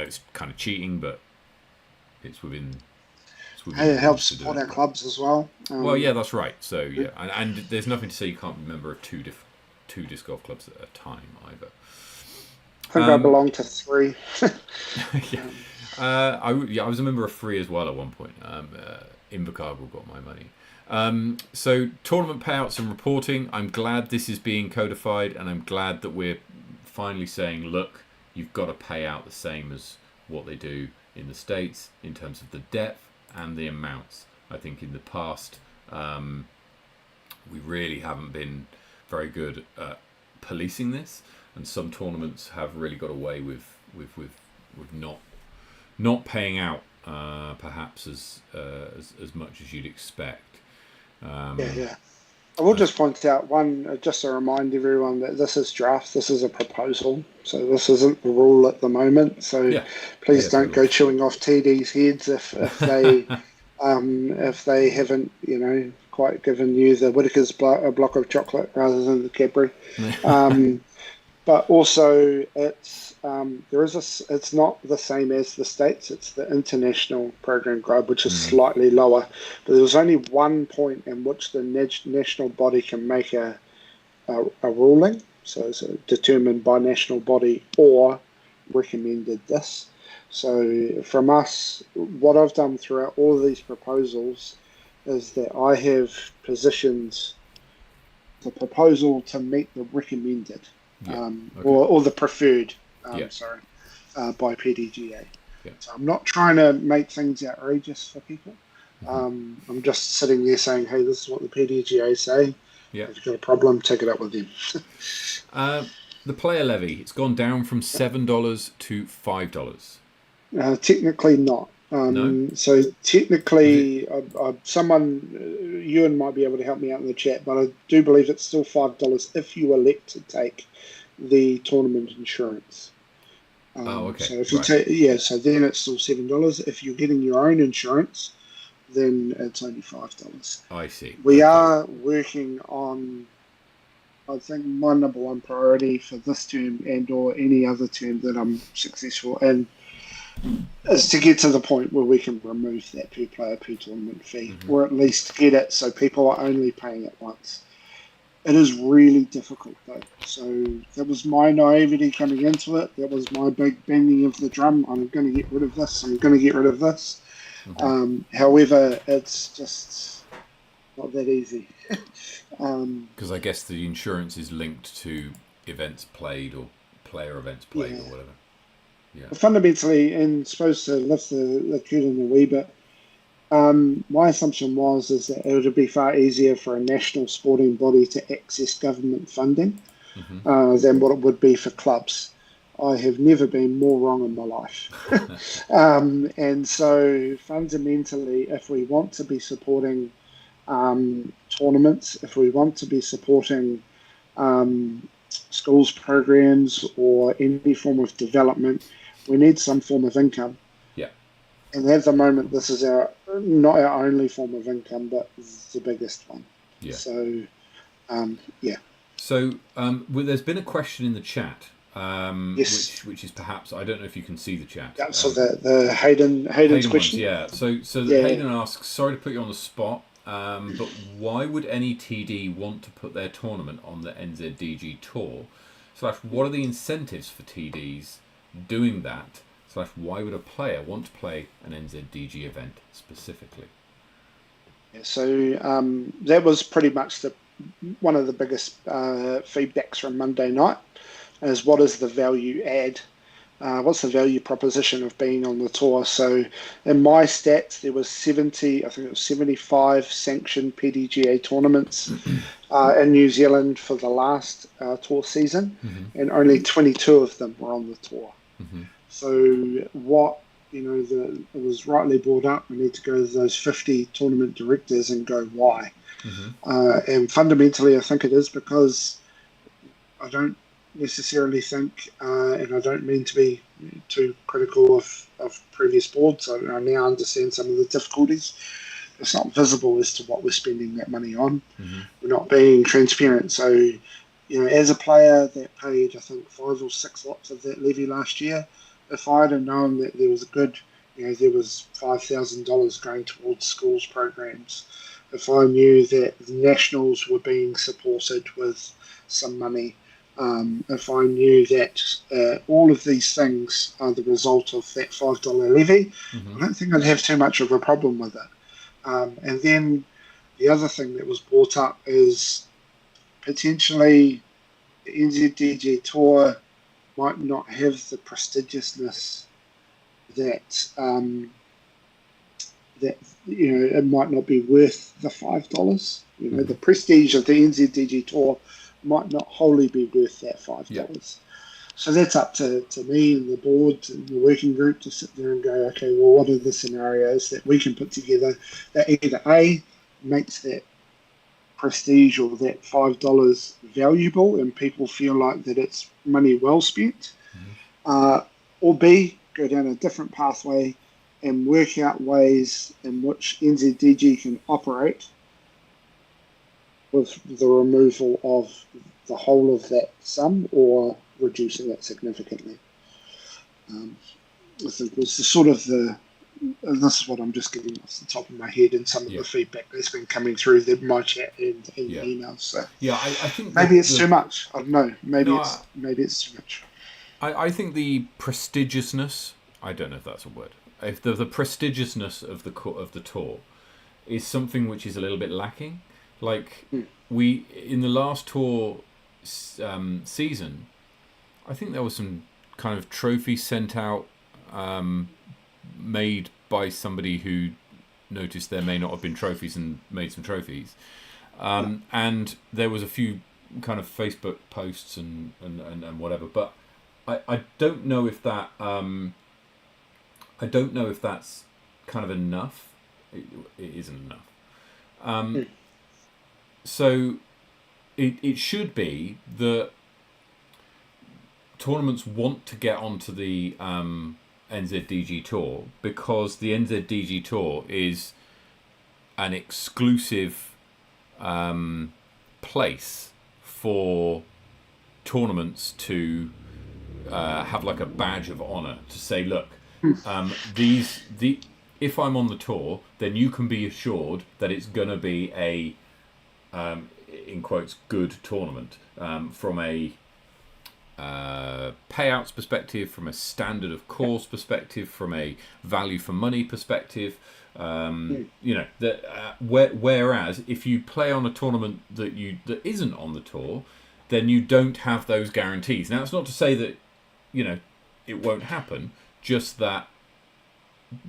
it's kind of cheating, but it's within it helps support our clubs as well. That's right. So and there's nothing to say you can't be a member of two disc golf clubs at a time either. I think I belong to 3. I was a member of 3 as well at one point. Invercargill got my money. So tournament payouts and reporting. I'm glad this is being codified, and I'm glad that we're finally saying, look, you've got to pay out the same as what they do in the States in terms of the depth and the amounts. I think in the past we really haven't been very good at policing this, and some tournaments have really got away with not paying out perhaps as much as you'd expect. I I will just point out just to remind everyone that this is draft. This is a proposal, so this isn't the rule at the moment. So Yeah. please Yeah, don't totally. go chewing off TD's heads if they haven't, quite given you the Whittaker's a block of chocolate rather than the Cadbury. But also, it's not the same as the states. It's the international program grade, which is slightly lower. But there's only one point in which the national body can make a ruling. So it's determined by national body or recommended this. So from us, what I've done throughout all of these proposals is that I have positioned the proposal to meet the recommended, or the preferred, by PDGA. Yeah. So I'm not trying to make things outrageous for people. I'm just sitting there saying, hey, this is what the PDGA say. Yeah. If you've got a problem, take it up with them. The player levy, it's gone down from $7 to $5. Technically not. No? So technically, someone, Ewan might be able to help me out in the chat, but I do believe it's still $5 if you elect to take the tournament insurance. Okay. So if you so then it's still $7. If you're getting your own insurance, then it's only $5. I see. We are working on, I think my number one priority for this term and or any other term that I'm successful in is to get to the point where we can remove that per player per tournament fee, or at least get it so people are only paying it once. It is really difficult though. So that was my naivety coming into it. That was my big banging of the drum. I'm going to get rid of this. I'm going to get rid of this. However, it's just not that easy. Because I guess the insurance is linked to events played or player events played or whatever. Yeah. Fundamentally, and supposed to lift the curtain a wee bit, my assumption is that it would be far easier for a national sporting body to access government funding than what it would be for clubs. I have never been more wrong in my life. And so fundamentally, if we want to be supporting tournaments, if we want to be supporting schools programs or any form of development, we need some form of income. Yeah. And at the moment, this is not our only form of income, but the biggest one. Yeah. So, So there's been a question in the chat, yes. which is perhaps, I don't know if you can see the chat. Yeah, so the Hayden's question. Hayden asks, sorry to put you on the spot, but why would any TD want to put their tournament on the NZDG Tour? / what are the incentives for TDs doing that? / why would a player want to play an NZDG event specifically? Yeah, so that was pretty much one of the biggest feedbacks from Monday night is what is the value add? What's the value proposition of being on the tour? So in my stats, there was 75 sanctioned PDGA tournaments in New Zealand for the last tour season, and only 22 of them were on the tour. So what, it was rightly brought up, we need to go to those 50 tournament directors and go, why? And fundamentally, I think it is because I don't necessarily think, and I don't mean to be too critical of previous boards, I now understand some of the difficulties. It's not visible as to what we're spending that money on. We're not being transparent. So, as a player that paid, I think, 5 or 6 lots of that levy last year, if I'd have known that there was there was $5,000 going towards schools programs, if I knew that the nationals were being supported with some money, if I knew that all of these things are the result of that $5 levy, I don't think I'd have too much of a problem with it. And then the other thing that was brought up is potentially the NZDG Tour might not have the prestigiousness that it might not be worth the $5. The prestige of the NZDG Tour might not wholly be worth that $5. Yeah. So that's up to me and the board and the working group to sit there and go, okay, well, what are the scenarios that we can put together that either A, makes that prestige or that $5 valuable, and people feel like that it's money well spent, or B, go down a different pathway and work out ways in which NZDG can operate with the removal of the whole of that sum or reducing it significantly. This is sort of and this is what I'm just getting off the top of my head, and some of the feedback that's been coming through my chat and emails. So I think maybe it's too much. I don't know. Maybe it's too much. I think the prestigiousness, I don't know if that's a word, if the prestigiousness of the tour is something which is a little bit lacking. Like we in the last tour season, I think there was some kind of trophy sent out, made by somebody who noticed there may not have been trophies and made some trophies, and there was a few kind of Facebook posts and whatever, but I don't know if that that's kind of enough. It isn't enough. So it should be that tournaments want to get onto the NZDG Tour because the NZDG Tour is an exclusive place for tournaments to have like a badge of honour to say, look, if I'm on the tour, then you can be assured that it's going to be a in quotes good tournament, from a payouts perspective, from a standard of course perspective, from a value for money perspective. Whereas if you play on a tournament that isn't on the tour, then you don't have those guarantees. Now, it's not to say that it won't happen, just that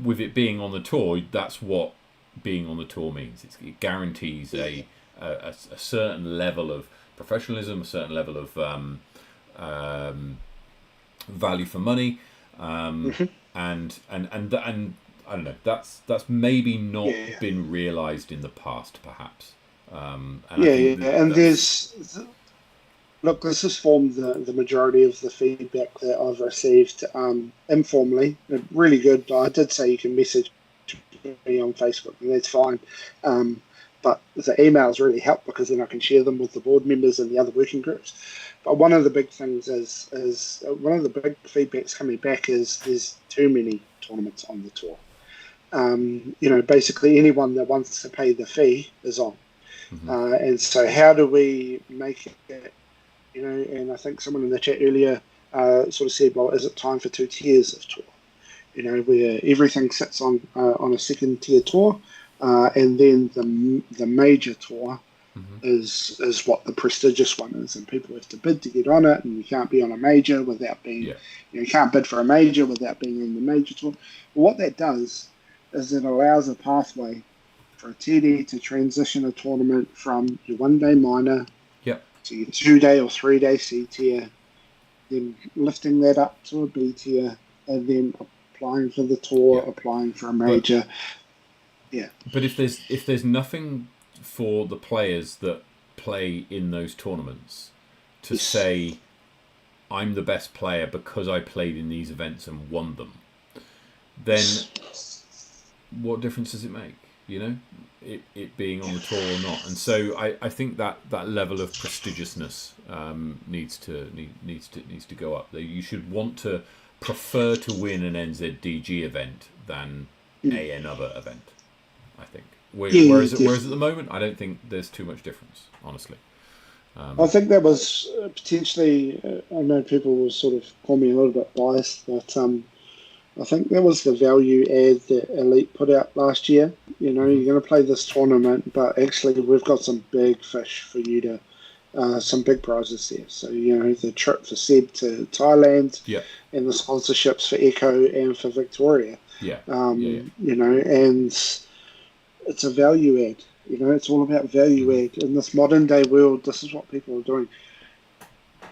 with it being on the tour, that's what being on the tour means. It guarantees a certain level of professionalism, a certain level of value for money, and I don't know. That's maybe not been realised in the past, perhaps. This has formed the majority of the feedback that I've received informally. Really good. I did say you can message me on Facebook, and that's fine. But the emails really help because then I can share them with the board members and the other working groups. But one of the big things is one of the big feedbacks coming back is there's too many tournaments on the tour. Basically anyone that wants to pay the fee is on. And so how do we make it, and I think someone in the chat earlier sort of said, well, is it time for 2 tiers of tour? Where everything sits on a second tier tour, and then the major tour is what the prestigious one is, and people have to bid to get on it, and you can't be on a major without being, you can't bid for a major without being in the major tour. Well, what that does is it allows a pathway for a TD to transition a tournament from your 1-day minor to your 2-day or 3-day C tier, then lifting that up to a B tier, and then applying for the tour, applying for a major. But if there's nothing for the players that play in those tournaments to say, I'm the best player because I played in these events and won them, then what difference does it make? It being on the tour or not. And so I think that level of prestigiousness needs to go up. You should want to prefer to win an NZDG event than another event, I think. Whereas at the moment, I don't think there's too much difference, honestly. I think that was potentially, I know people will sort of call me a little bit biased, but I think that was the value add that Elite put out last year. You're going to play this tournament, but actually we've got some big fish for you to, some big prizes there. So, the trip for Seb to Thailand, and the sponsorships for Echo and for Victoria. And it's a value add. It's all about value add. In this modern day world, this is what people are doing.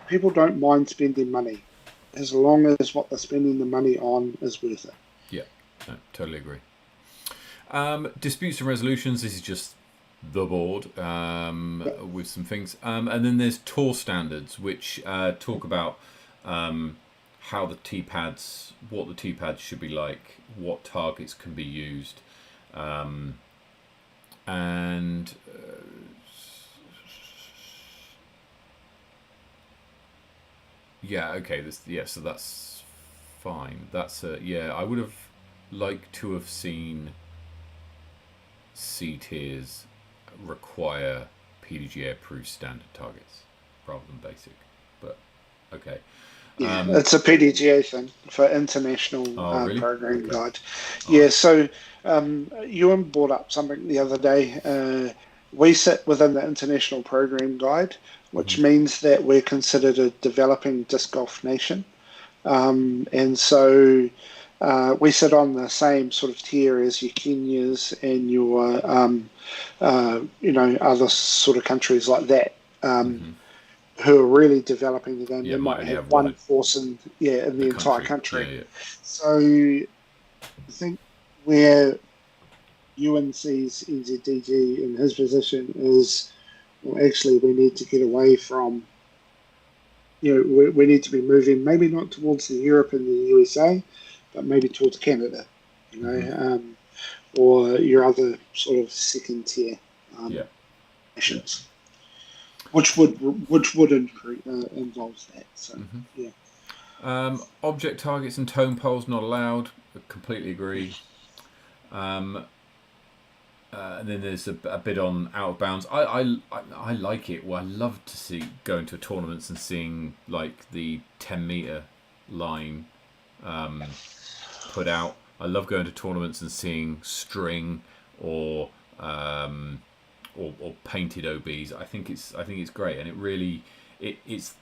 People don't mind spending money as long as what they're spending the money on is worth it. Yeah, I totally agree. Disputes and resolutions, this is just the board with some things. And then there's tour standards, which talk about how the T-pads, what the T-pads should be like, what targets can be used, and yeah, okay, so that's fine. That's yeah, I would have liked to have seen C tiers require PDGA approved standard targets rather than basic, but okay. Yeah, it's a PDGA thing for international Really? program Okay. guide. All Yeah, right. so Ewan brought up something the other day. We sit within the international program guide, which Mhm. means that we're considered a developing disc golf nation. And so we sit on the same sort of tier as your Kenyas and your, other sort of countries like that. Mhm. Who are really developing the game. Yeah, They might might only have have one one force in the the entire country. Yeah, country. yeah. So I think where UN sees NZDG in his position is, well, actually we need to get away from, we need to be moving maybe not towards the Europe and the USA, but maybe towards Canada, Mhm. or your other sort of second tier Yeah, yeah. nations, which would involve that. So Mhm. yeah. Object targets and tone poles not allowed. I completely agree. Um, and then there's a bit on out of bounds. I like it. Well, I love to see going to tournaments and seeing like the 10 meter line put out. I love going to tournaments and seeing string or or painted OBs. I think it's great, and it really it's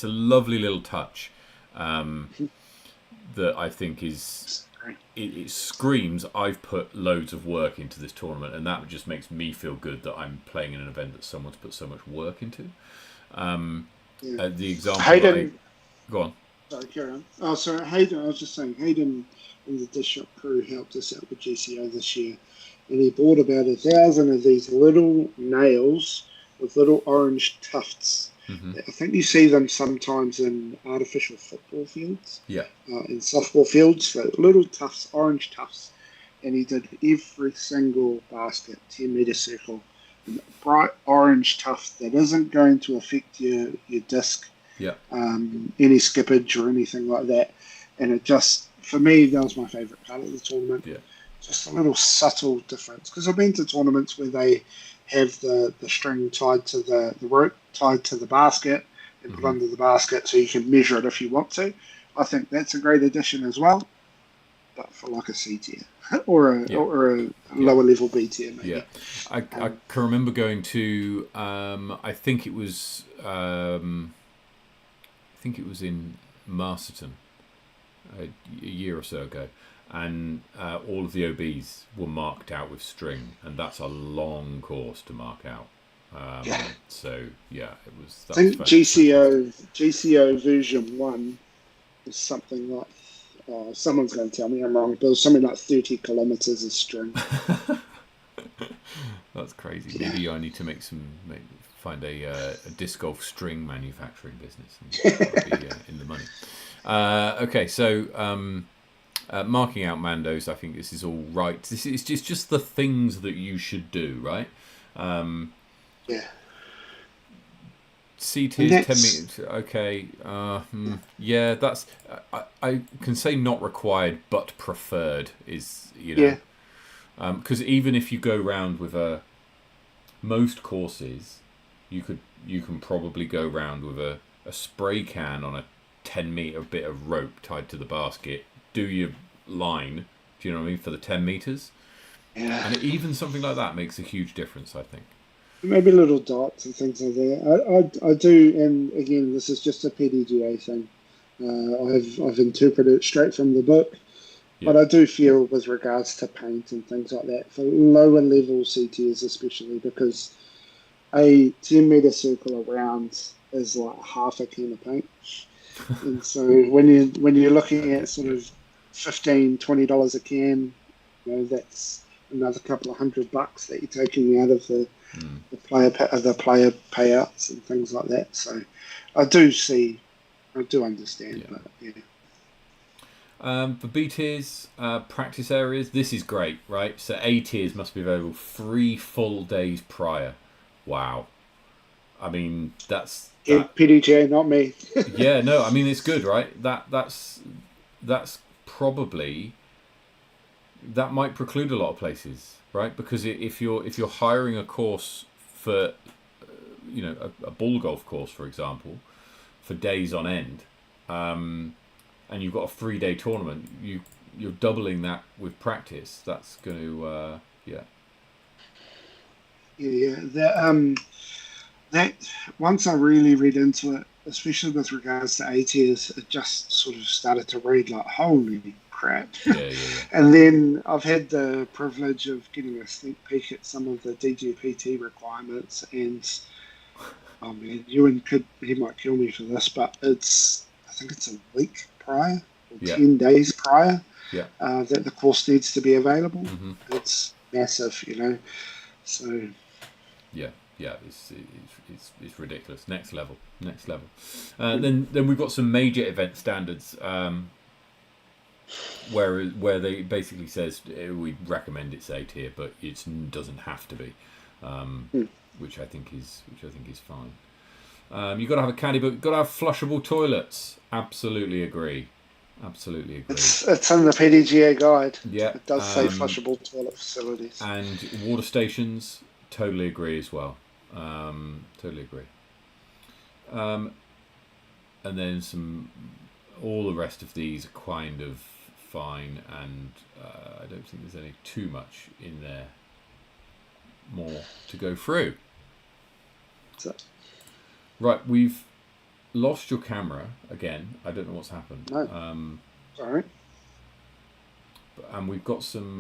a lovely little touch that I think is it screams I've put loads of work into this tournament, and that just makes me feel good that I'm playing in an event that someone's put so much work into. Yeah. The example that I Hayden, go on. sorry, carry on. Oh, sorry, Hayden. I was just saying, Hayden and the dish shop crew helped us out with GCO this year, and he bought about 1,000 of these little nails with little orange tufts. Hmm. I think you see them sometimes in artificial football fields, Yeah. in softball fields. So little tufts, orange tufts, and he did every single basket, 10-meter circle, and bright orange tuft that isn't going to affect your disc, Yeah. any skippage or anything like that. And it just, for me, that was my favourite part of the tournament. Yeah. Just a little subtle difference. Because I've been to tournaments where they have the string tied to the rope, tied to the basket, and put Hmm. under the basket so you can measure it if you want to. I think that's a great addition as well, but for like a C tier or a Yeah. or a Yeah. lower level B tier Yeah. maybe. I can remember going to I think it was in Masterton a year or so ago, and all of the OBs were marked out with string, and that's a long course to mark out. Yeah. So yeah, I that was think fantastic. GCO version 1 is something like, someone's going to tell me I'm wrong, but it was something like 30 kilometers of string. That's crazy. Yeah. Maybe I need to find a disc golf string manufacturing business, and that'll be in the money. Okay, so marking out Mandos, I think this is all right. This is just the things that you should do, right? Yeah. C And tiers, 10 that's, meters. Okay, yeah, that's. I can say not required, but preferred is yeah. because even if you go round with most courses, you can probably go round with a spray can on a 10 meter bit of rope tied to the basket. Do your line. Do you know what I mean for the 10 meters? Yeah. And even something like that makes a huge difference. I think. Maybe little dots and things like that. I do, and again, this is just a PDGA thing. I've interpreted it straight from the book, Yeah. but I do feel with regards to paint and things like that for lower level CTs especially, because a 10-meter circle around is like half a can of paint, and so when you're looking Okay. at sort of $15-20 a can, that's another couple of $100 that you're taking out of the player payouts and things like that. So I do understand, but yeah. For B tiers, practice areas, this is great, right? So A tiers must be available 3 full days prior. Wow. I mean, that's PDGA, not me. Yeah, no, I mean it's good, right? That's probably that might preclude a lot of places, right? Because if you're hiring a course for a ball golf course, for example, for days on end, and you've got a 3-day tournament, you're doubling that with practice. That's going to That once I really read into it, especially with regards to A tiers, it just sort of started to read like, holy crap. Yeah. And then I've had the privilege of getting a sneak peek at some of the DGPT requirements, and oh man, he might kill me for this, but I think it's a week prior or 10 days prior that the course needs to be available. Mm-hmm. It's massive, so it's ridiculous. Next level. Then we've got some major event standards, where they basically says we recommend it's A tier, but it doesn't have to be, which I think is fine. You've got to have a caddy book. You've got to have flushable toilets. Absolutely agree. It's in the PDGA guide. Yeah, it does say flushable toilet facilities and water stations. Totally agree as well. Totally agree. And then all the rest of these are kind of fine, and I don't think there's any too much in there more to go through. Right, we've lost your camera again. I don't know what's happened. No. Sorry. And we've got some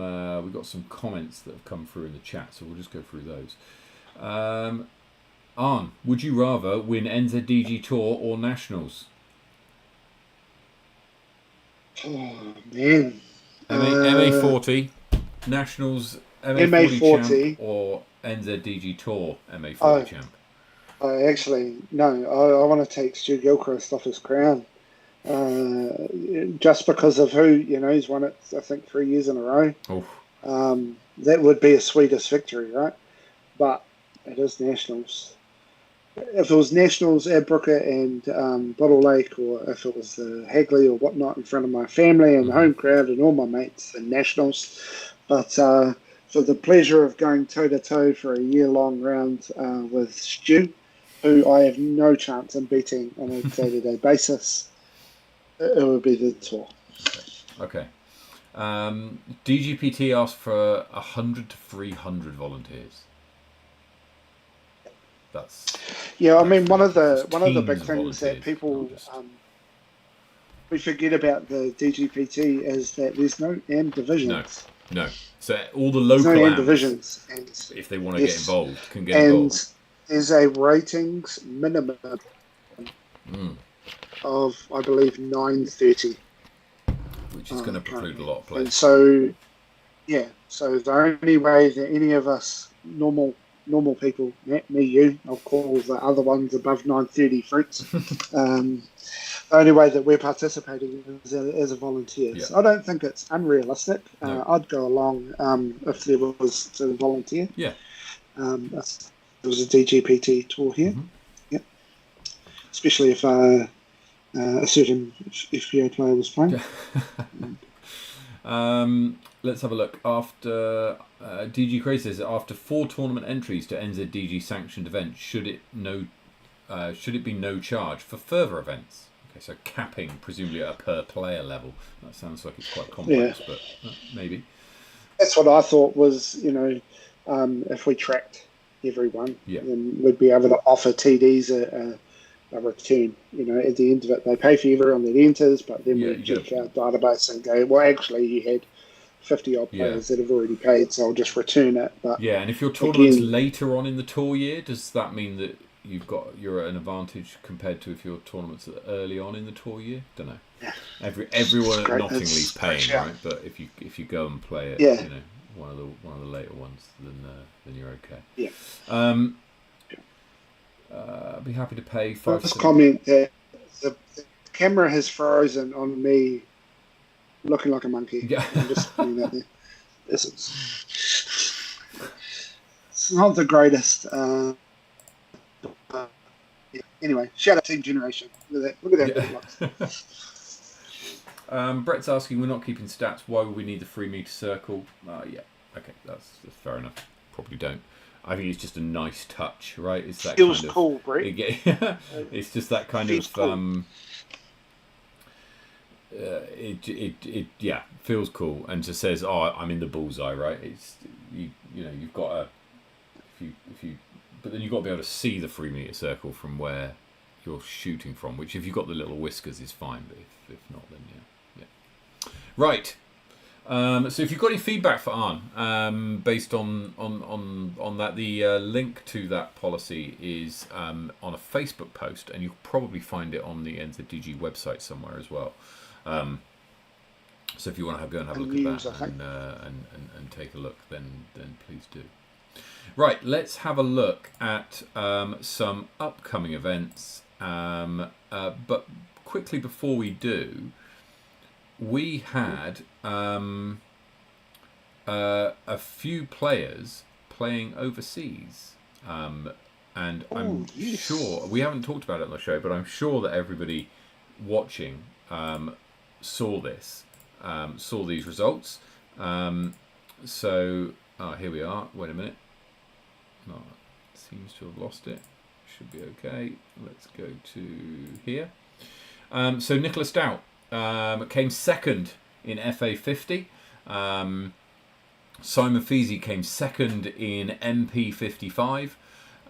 comments that have come through in the chat, so we'll just go through those. Arn, would you rather win NZDG Tour or Nationals? Oh man, MA40 Nationals, MA40 champ, or NZDG Tour MA40 champ? Actually, no. I want to take Stu Gilchrist off his crown. Just because of who, he's won it, I think, 3 years in a row. That would be a sweetest victory, right? But it is Nationals. If it was Nationals at Brooker and Bottle Lake, or if it was Hagley or whatnot in front of my family and the home crowd and all my mates, and Nationals. But for the pleasure of going toe-to-toe for a year-long round with Stu, who I have no chance in beating on a day-to-day basis, it would be the Tour. Okay. DGPT asked for 100 to 300 volunteers. I mean, one of the big things that people we forget about the DGPT is that there's no AM divisions. No. So all the local AM divisions, and if they want to get involved, can get involved. And there's a ratings minimum of, I believe, 930, which is going to preclude a lot of players. And so the only way that any of us normal people, me, you, I'll call the other ones above 930 fruits, the only way that we're participating is as a volunteer. So I don't think it's unrealistic. No. I'd go along if there was to volunteer. Yeah. There was a DGPT tour here. Especially if a certain FPO player was playing. Let's have a look. After DG Crazy says, after 4 tournament entries to NZDG sanctioned events, should it be no charge for further events? Okay, so capping presumably at a per player level. That sounds like it's quite complex, but maybe. That's what I thought was, if we tracked everyone, then we'd be able to offer TDs a return. At the end of it, they pay for everyone that enters, but then we check our database and go, well, actually, you had 50 odd players that have already paid, so I'll just return it. But and if your tournament's later on in the tour year, does that mean that you're at an advantage compared to if your tournament's early on in the tour year? Don't know. Everyone at Nottingley's paying, right? But if you go and play it, one of the later ones, then you're okay. Yeah. I'd be happy to pay First $5. comment that the camera has frozen on me looking like a monkey. Yeah. I'm just putting that there. It's not the greatest. Yeah. Anyway, shout out Team Generation. Look at that. Look at that. Yeah. Good looks. Brett's asking, we're not keeping stats. Why would we need the 3 meter circle? Yeah. Okay, that's fair enough. Probably don't. I think it's just a nice touch, right? It's that Feels kind of, cool, Brett. it's just that kind Feels of cool. it yeah, feels cool, and just says, oh, I'm in the bullseye, right? It's you've got a if you but then you've got to be able to see the 3 meter circle from where you're shooting from, which if you've got the little whiskers is fine, but if not, then yeah. Right. So if you've got any feedback for Arne, based on that, the link to that policy is on a Facebook post, and you'll probably find it on the NZDG website somewhere as well. So if you want to go and have a look at that and take a look, then please do. Right, let's have a look at some upcoming events. But quickly before we do, we had a few players playing overseas, and I'm sure we haven't talked about it on the show, but I'm sure that everybody watching saw these results. So here we are. Wait a minute. No, seems to have lost it. Should be okay. Let's go to here. So Nicholas Stout came second in FA 50. Simon Feasy came second in MP 55.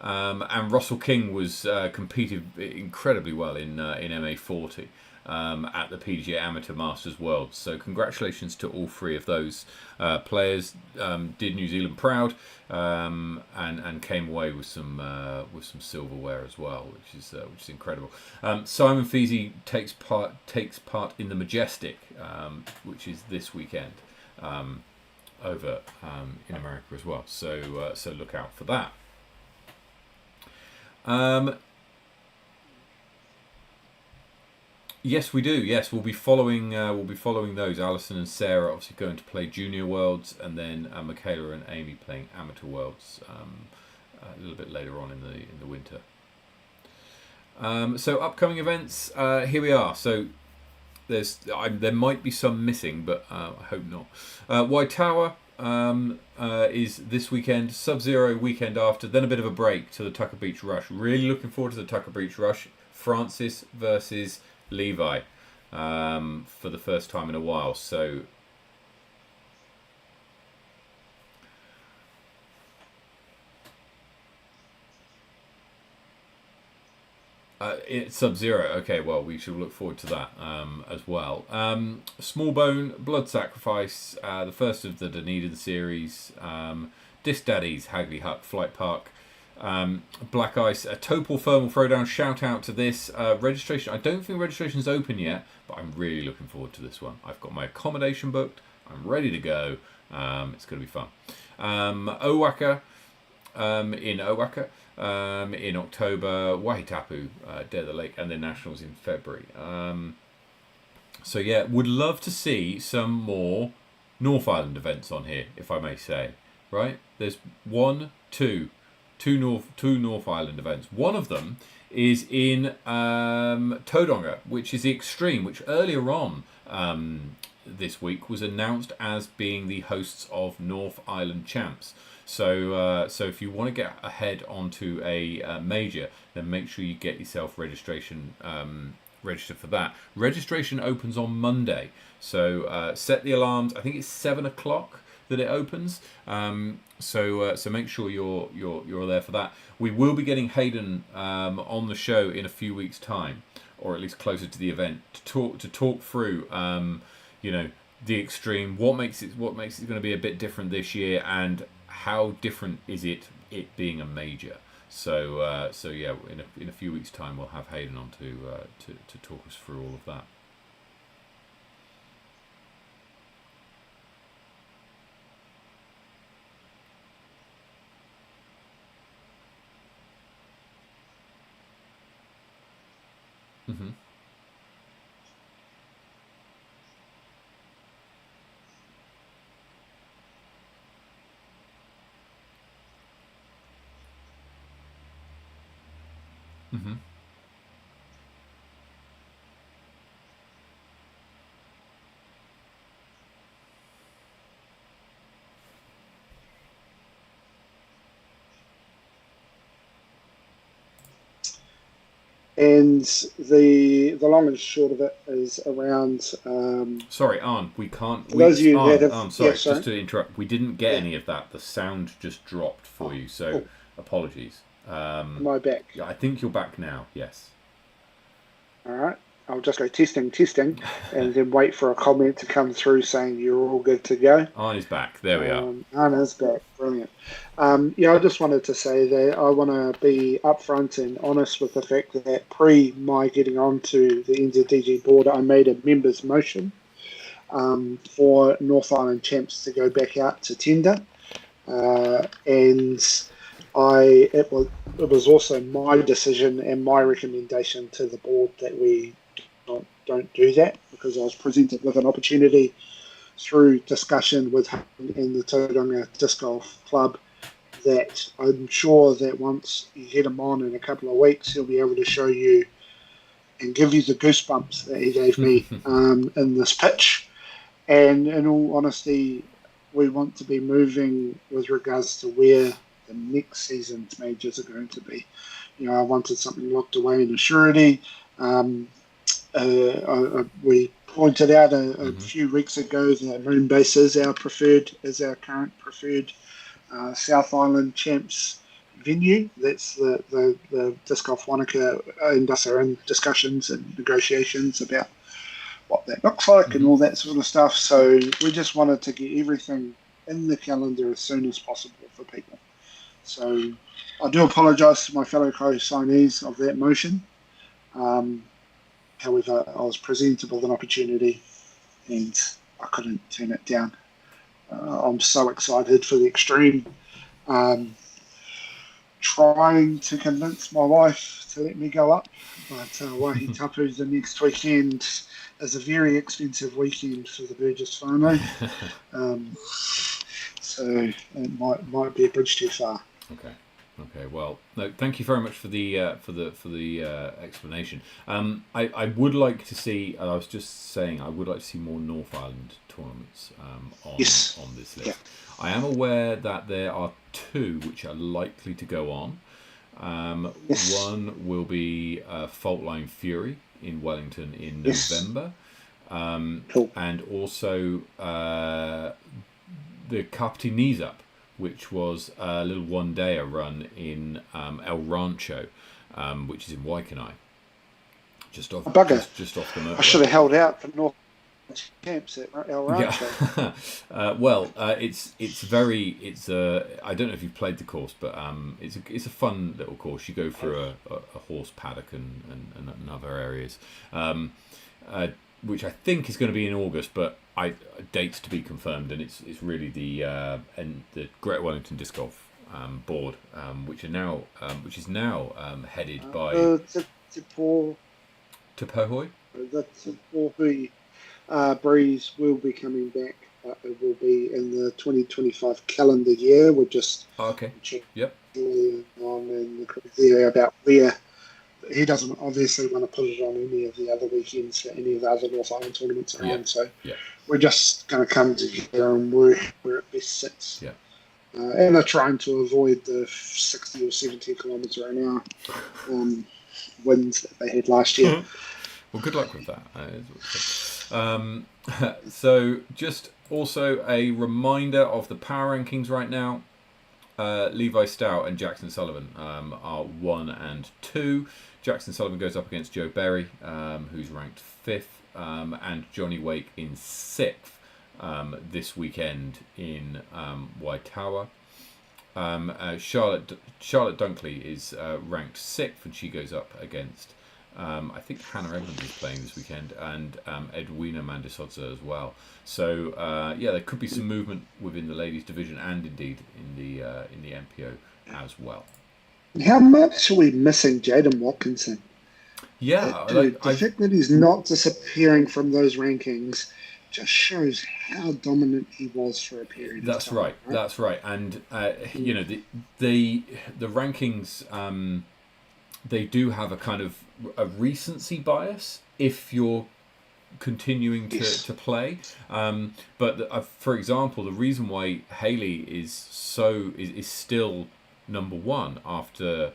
And Russell King was competed incredibly well in MA 40 at the PGA Amateur Masters Worlds. So congratulations to all three of those players. Did New Zealand proud, and came away with some silverware as well, which is incredible. Simon Feasy takes part in the Majestic, which is this weekend over in America as well. So look out for that. Yes, we do. Yes, we'll be following those. Alison and Sarah obviously going to play Junior Worlds, and then Michaela and Amy playing Amateur Worlds a little bit later on in the winter. So upcoming events. Here we are. So there might be some missing, but I hope not. Waitawa is this weekend. Sub-Zero weekend after. Then a bit of a break to the Tucker Beach Rush. Really looking forward to the Tucker Beach Rush. Francis versus Levi for the first time in a while. So it's Sub-Zero. Okay, well, we should look forward to that as well. Small Bone, Blood Sacrifice, the first of the Dunedin series. Disc Daddies, Hagley Hut Flight Park. Black Ice, a Topol Thermal Throwdown. Shout out to this registration. I don't think registration is open yet, but I'm really looking forward to this one. I've got my accommodation booked. I'm ready to go. It's going to be fun. Owaka, in Owaka in October. Waitapu, Dare the Lake, and then Nationals in February. So yeah, would love to see some more North Island events on here, if I may say. Right? There's two North Island events. One of them is in Tauranga, which is the Extreme, which earlier on this week was announced as being the hosts of North Island Champs. So if you want to get ahead onto a major, then make sure you get yourself registration registered for that. Registration opens on Monday, so set the alarms. I think it's 7 o'clock that it opens. So make sure you're there for that. We will be getting Hayden on the show in a few weeks' time, or at least closer to the event, to talk through the Extreme, what makes it going to be a bit different this year, and how different is it being a major. So yeah, in a few weeks' time we'll have Hayden on to talk us through all of that. Mm-hmm. Mm-hmm. And the long and short of it is around. Sorry, Arn, we can't. For those of you that have, Arn, yeah, sorry, just sorry, to interrupt. We didn't get yeah, any of that. The sound just dropped for oh, you, so cool. apologies. Am I back? Yeah, I think you're back now. Yes. All right. I'll just go testing, and then wait for a comment to come through saying you're all good to go. Arn is back. There we are. Anna's back. Brilliant. Yeah, I just wanted to say that I want to be upfront and honest with the fact that pre my getting onto the NZDG board, I made a members motion for North Island Champs to go back out to tender, and it was also my decision and my recommendation to the board that we don't do that, because I was presented with an opportunity through discussion with him and the Tauranga Disc Golf Club that I'm sure that once you get him on in a couple of weeks, he'll be able to show you and give you the goosebumps that he gave me in this pitch. And in all honesty, we want to be moving with regards to where the next season's majors are going to be. You know, I wanted something locked away in a surety. We pointed out a few weeks ago that Moonbase is our current preferred South Island Champs venue. That's the Disc Golf Wanaka and us are in discussions and negotiations about what that looks like and all that sort of stuff. So we just wanted to get everything in the calendar as soon as possible for people. So I do apologise to my fellow co-signees of that motion. However, I was presented with an opportunity and I couldn't turn it down. I'm so excited for the extreme. Trying to convince my wife to let me go up, but Waitawa the next weekend is a very expensive weekend for the Burgess family. So it might be a bridge too far. Okay. Well, no. Thank you very much for the explanation. I would like to see. I was just saying, I would like to see more North Island tournaments on this list. Yeah. I am aware that there are 2 which are likely to go on. One will be Faultline Fury in Wellington in November, cool. And also the Kapiti Knees Up, which was a little one-dayer run in El Rancho, which is in Waikanae, just off the motorway. I should have held out for North Champs at El Rancho. Yeah. Well, it's I don't know if you've played the course, but it's a fun little course. You go through a horse paddock and other areas, which I think is going to be in August, but dates to be confirmed, and it's really the Great Wellington Disc Golf board, which is now headed by Te Pohoi. The Te Pohoi Breeze will be coming back. It will be in the 2025 calendar year. We're just checking on in the about where he doesn't obviously want to put it on any of the other weekends for any of the other North Island tournaments are on. So we're just going to come together and work where it best sits. Yeah. And they're trying to avoid the 60 or 70 kilometres an hour winds that they had last year. Well, good luck with that. So just also a reminder of the power rankings right now. Levi Stout and Jackson Sullivan are 1 and 2. Jackson Sullivan goes up against Joe Berry, who's ranked 5th, and Johnny Wake in 6th this weekend in Waitawa. Charlotte Dunkley is ranked 6th, and she goes up against I think Hannah Evans is playing this weekend, and Edwina Mandisodza as well. So there could be some movement within the ladies division and indeed in the MPO as well. How much are we missing Jaden Watkinson? Yeah, Dude, the fact that he's not disappearing from those rankings just shows how dominant he was for a period of that's time. right. That's right. And you know, the rankings, they do have a kind of a recency bias if you're continuing to play. But for example, the reason why Haley is still number one after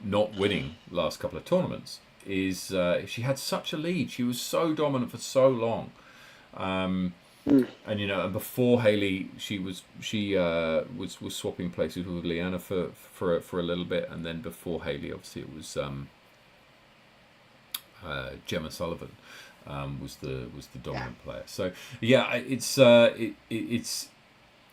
not winning last couple of tournaments is she had such a lead. She was so dominant for so long. And you know, and before Haley, she was swapping places with Leanna for a little bit, and then before Haley, obviously it was Gemma Sullivan was the dominant player. So yeah, it's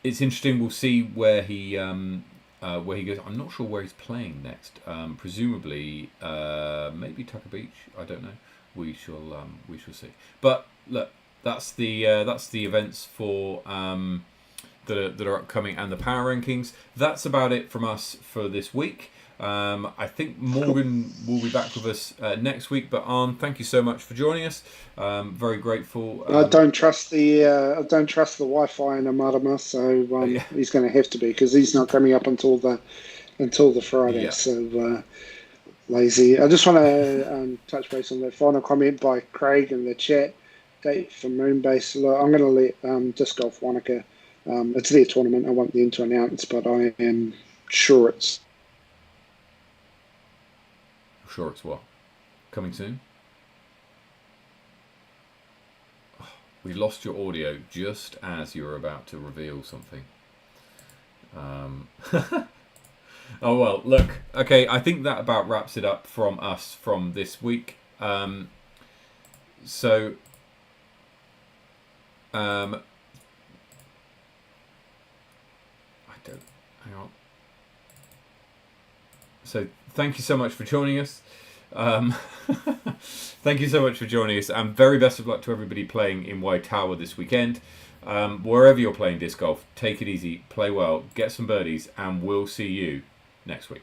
interesting. We'll see where he goes. I'm not sure where he's playing next. Presumably maybe Tucker Beach. I don't know. We shall see. But look. That's the events for that are upcoming and the power rankings. That's about it from us for this week. I think Morgan will be back with us next week. But Arne, thank you so much for joining us. Very grateful. I don't trust the Wi-Fi in Amarama, so he's going to have to be because he's not coming up until the Friday. Yeah. So lazy. I just want to touch base on the final comment by Craig in the chat. Date for Moonbase. I'm going to let Disc Golf Wanaka. It's their tournament. I want them to announce, but I am sure it's. Sure, it's what? Coming soon? Oh, we lost your audio just as you were about to reveal something. Oh well, look. Okay, I think that about wraps it up from us from this week. So. I don't. Hang on. So thank you so much for joining us. Thank you so much for joining us, and very best of luck to everybody playing in Waitawa this weekend. Wherever you're playing disc golf, take it easy, play well, get some birdies, and we'll see you next week.